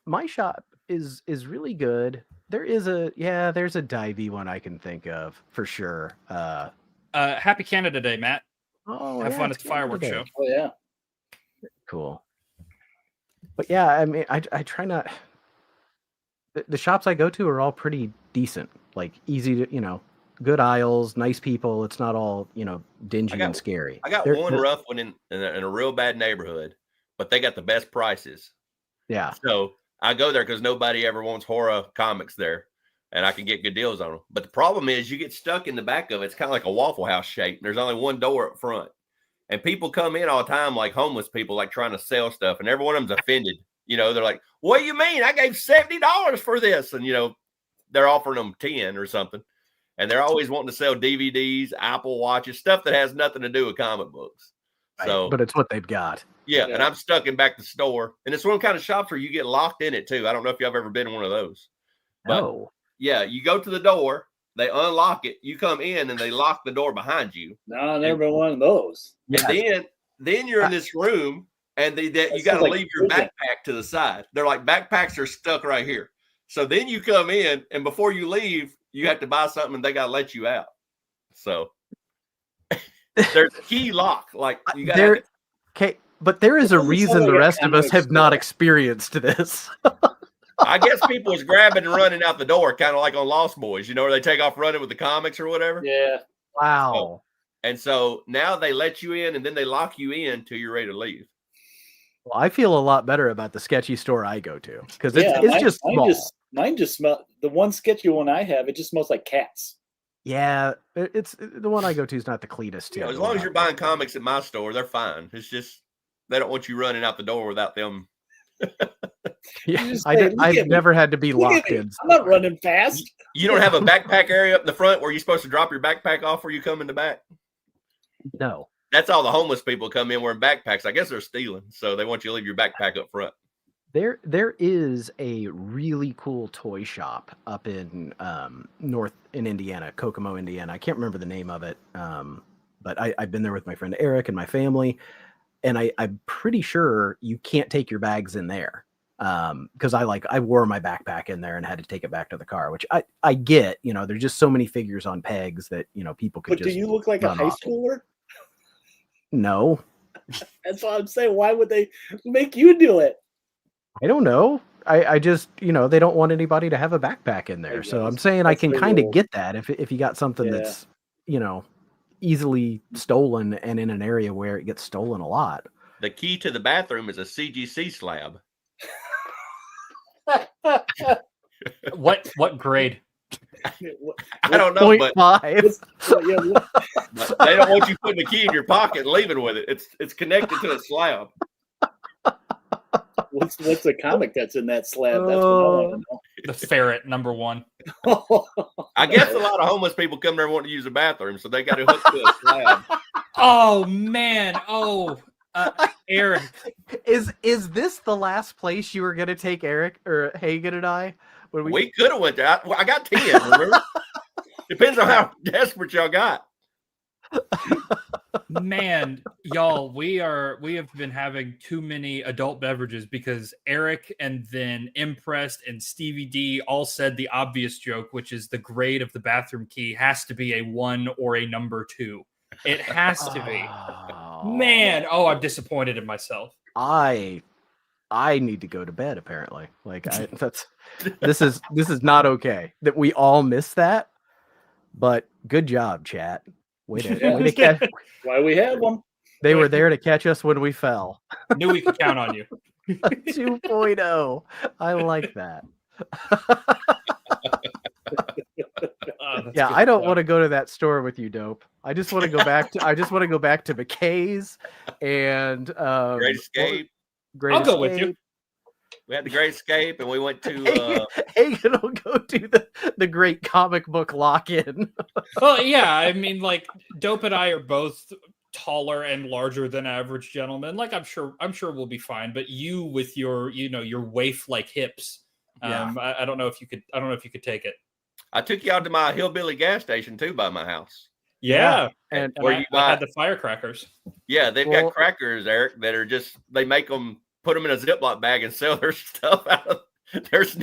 My shop is really good. There's a divey one I can think of for sure. Happy Canada Day, Matt. Have fun at it's the fireworks Canada show. Day. Oh yeah. Cool. But yeah, I mean, I try not. The shops I go to are all pretty decent, like easy to, good aisles, nice people. It's not all, dingy and scary. I got one rough one in a real bad neighborhood, but they got the best prices. Yeah. So I go there because nobody ever wants horror comics there, and I can get good deals on them. But the problem is you get stuck in the back of it. It's kind of like a Waffle House shape. There's only one door up front. And people come in all the time, like homeless people, like trying to sell stuff, and every one of them's offended. They're like, "What do you mean? I gave $70 for this," and they're offering them 10 or something, and they're always wanting to sell DVDs, Apple Watches, stuff that has nothing to do with comic books. Right, So, but it's what they've got. yeah, and I'm stuck in back the store, and it's one kind of shops where you get locked in it too. I don't know if y'all ever been in one of those. But No. yeah, you go to the door, they unlock it, you come in, and they lock the door behind you. No, I've never been one of those. Yeah. And then you're in this room, and you That got to sounds like leave your prison. backpack to the side. They're like, backpacks are stuck right here. So then you come in, and before you leave, you have to buy something, and they got to let you out. So there's a key lock. Like you got There, okay, but there is a Doesn't sound reason the like a rest of us comic have not store. experienced this. I guess people was grabbing and running out the door, kind of like on Lost Boys, where they take off running with the comics or whatever. Yeah. Wow. And so now they let you in, and then they lock you in till you're ready to leave. Well, I feel a lot better about the sketchy store I go to because Yeah, it's just small. Mine just smell. The one sketchy one I have, it just smells like cats. Yeah, it's the one I go to is not the cleanest. As long as you're buying comics at my store, they're fine. It's just they don't want you running out the door without them. Yeah, You just say, "Look I've at me. never had to be Look at locked me. in. I'm not running fast. You don't have a backpack area up in the front where you're supposed to drop your backpack off where you come in the back. No. That's all the homeless people come in wearing backpacks. I guess they're stealing, so they want you to leave your backpack up front. There is a really cool toy shop up in north in Indiana, Kokomo, Indiana. I can't remember the name of it, but I've been there with my friend Eric and my family, and I'm pretty sure you can't take your bags in there because I wore my backpack in there and had to take it back to the car, which I get. There's just so many figures on pegs that people could But just. do you look like a run high off. schooler? No, That's what I'm saying. Why would they make you do it? I don't know. I just, they don't want anybody to have a backpack in there. So I'm saying I That's can the kind of rule. get that if you got something Yeah. that's, easily stolen and in an area where it gets stolen a lot. The key to the bathroom is a CGC slab. What grade? I don't know, but 0.5. but they don't want you putting the key in your pocket and leaving with it. It's connected to a slab. What's the comic that's in that slab? That's what I want The ferret, number 1. to know. I guess a lot of homeless people come there wanting to use the bathroom, so they got to hook to a slab. Oh man! Eric, Is this the last place you were gonna take Eric or Hagen and I? When We could have went there. I got 10. Remember? Depends on how desperate y'all got. man, y'all, we have been having too many adult beverages because Eric and then Impressed and Stevie D all said the obvious joke, which is the grade of the bathroom key has to be a 1 or a number 2. It has to be. Man, I'm disappointed in myself. I need to go to bed. Apparently, like this is not okay that we all missed that. But good job, chat. Way to catch. Why we had one? They were there to catch us when we fell. Knew we could count on you. 2.0. I like that. Yeah, I don't want to go to that store with you, Dope. I just want to go back to McKay's and Great Escape. I'll go with you. We had the Great Escape, and we went to. Hagen will go to the Great Comic Book Lock-In. Well, yeah, I mean, like Dope and I are both taller and larger than average gentlemen. Like I'm sure we'll be fine. But you with your your waif-like hips, I don't know if you could take it. I took you out to my hillbilly gas station too by my house. Yeah, and where I had the firecrackers. Yeah, they've got crackers, Eric, that are just they make them. Put them in a Ziploc bag and sell their stuff out of. It's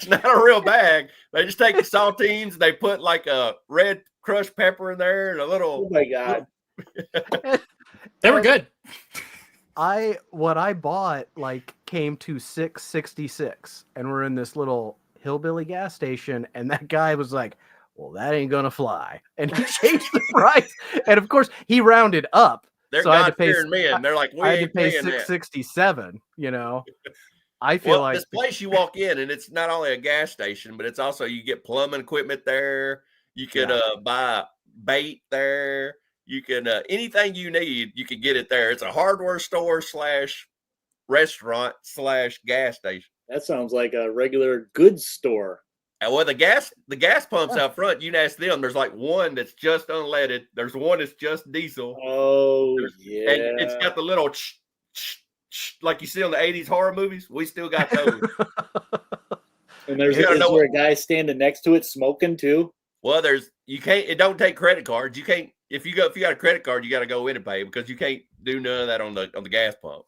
not a real bag. They just take the saltines. They put like a red crushed pepper in there and a little. Oh my God. They were good. What I bought like came to $6.66, and we're in this little hillbilly gas station, and that guy was like, well, that ain't gonna fly. And he changed the price. And of course he rounded up. They're so I had to pay men. They're like, we I had to ain't pay paying that. $6.67, you know. I feel like this place you walk in, and it's not only a gas station, but it's also you get plumbing equipment there. You could buy bait there. You can anything you need, you can get it there. It's a hardware store / restaurant / gas station. That sounds like a regular goods store. And well, the gas pumps out front, you can ask them. There's like one that's just unleaded. There's one that's just diesel. Oh, yeah. And it's got the little like you see on the 80s horror movies. We still got those. And is there a guy standing next to it smoking too? Well, it don't take credit cards. You can't if you got a credit card, you got to go in and pay because you can't do none of that on the gas pump.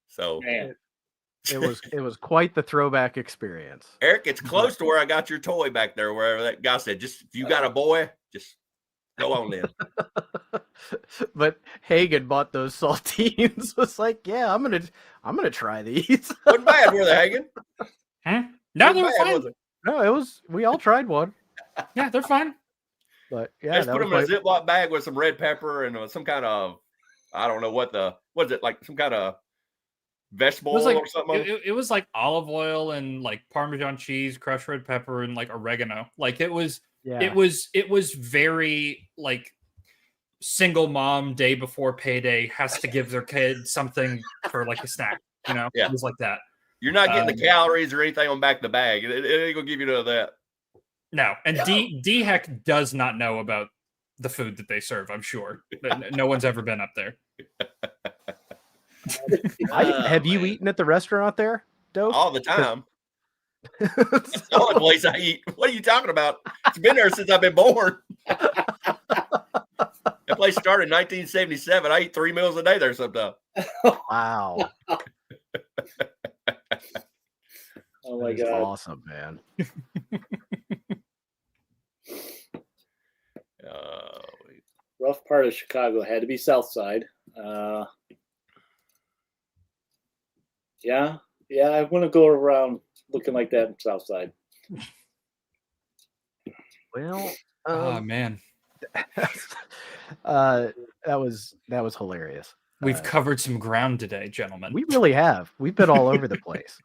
So man. It was quite the throwback experience. Eric, it's close to where I got your toy back there, wherever that guy said, just if you got a boy, just go on then. But Hagen bought those saltines. Was like, yeah, I'm gonna try these. Wasn't bad, were they, Hagen? Huh? No, they were fine. No, we all tried one. Yeah, they're fine. But yeah, just put them in a Ziploc bag with some red pepper and some kind of, I don't know what is it, like some kind of vegetable or something. It was like olive oil and like Parmesan cheese, crushed red pepper, and like oregano. Like it was very like single mom day before payday has to give their kid something for like a snack. You know, yeah. It was like that. You're not getting the calories or anything on back of the bag. It ain't gonna give you none of that. No, and D Heck does not know about the food that they serve. I'm sure no one's ever been up there. Have you eaten at the restaurant there, Dope? All the time. It's the only place I eat. What are you talking about? It's been there since I've been born. That place started in 1977. I eat 3 meals a day there sometimes. Wow. Oh my God. Awesome, man. Rough part of Chicago had to be South Side. Yeah, I want to go around looking like that in South Side. Well, oh man, that was hilarious. We've covered some ground today, gentlemen. We really have. We've been all over the place.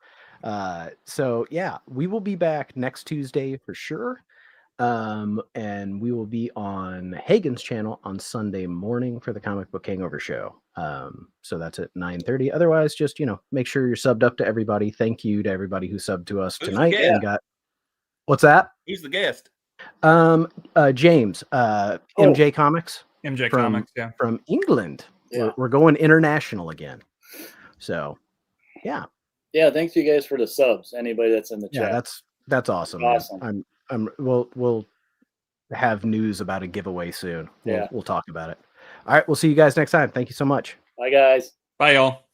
So yeah, we will be back next Tuesday for sure. And we will be on Hagen's channel on Sunday morning for the Comic Book Hangover show. So that's at 9:30. Otherwise, just make sure you're subbed up to everybody. Thank you to everybody who subbed to us Who's the tonight guest? and got what's that? Who's the guest? James, MJ Comics MJ from- Comics, yeah. from England. Yeah. We're going international again. So yeah, Thanks you guys for the subs. Anybody that's in the chat. that's awesome. man. Awesome. We'll have news about a giveaway soon. Yeah. We'll talk about it. All right, we'll see you guys next time. Thank you so much. Bye guys. Bye, y'all.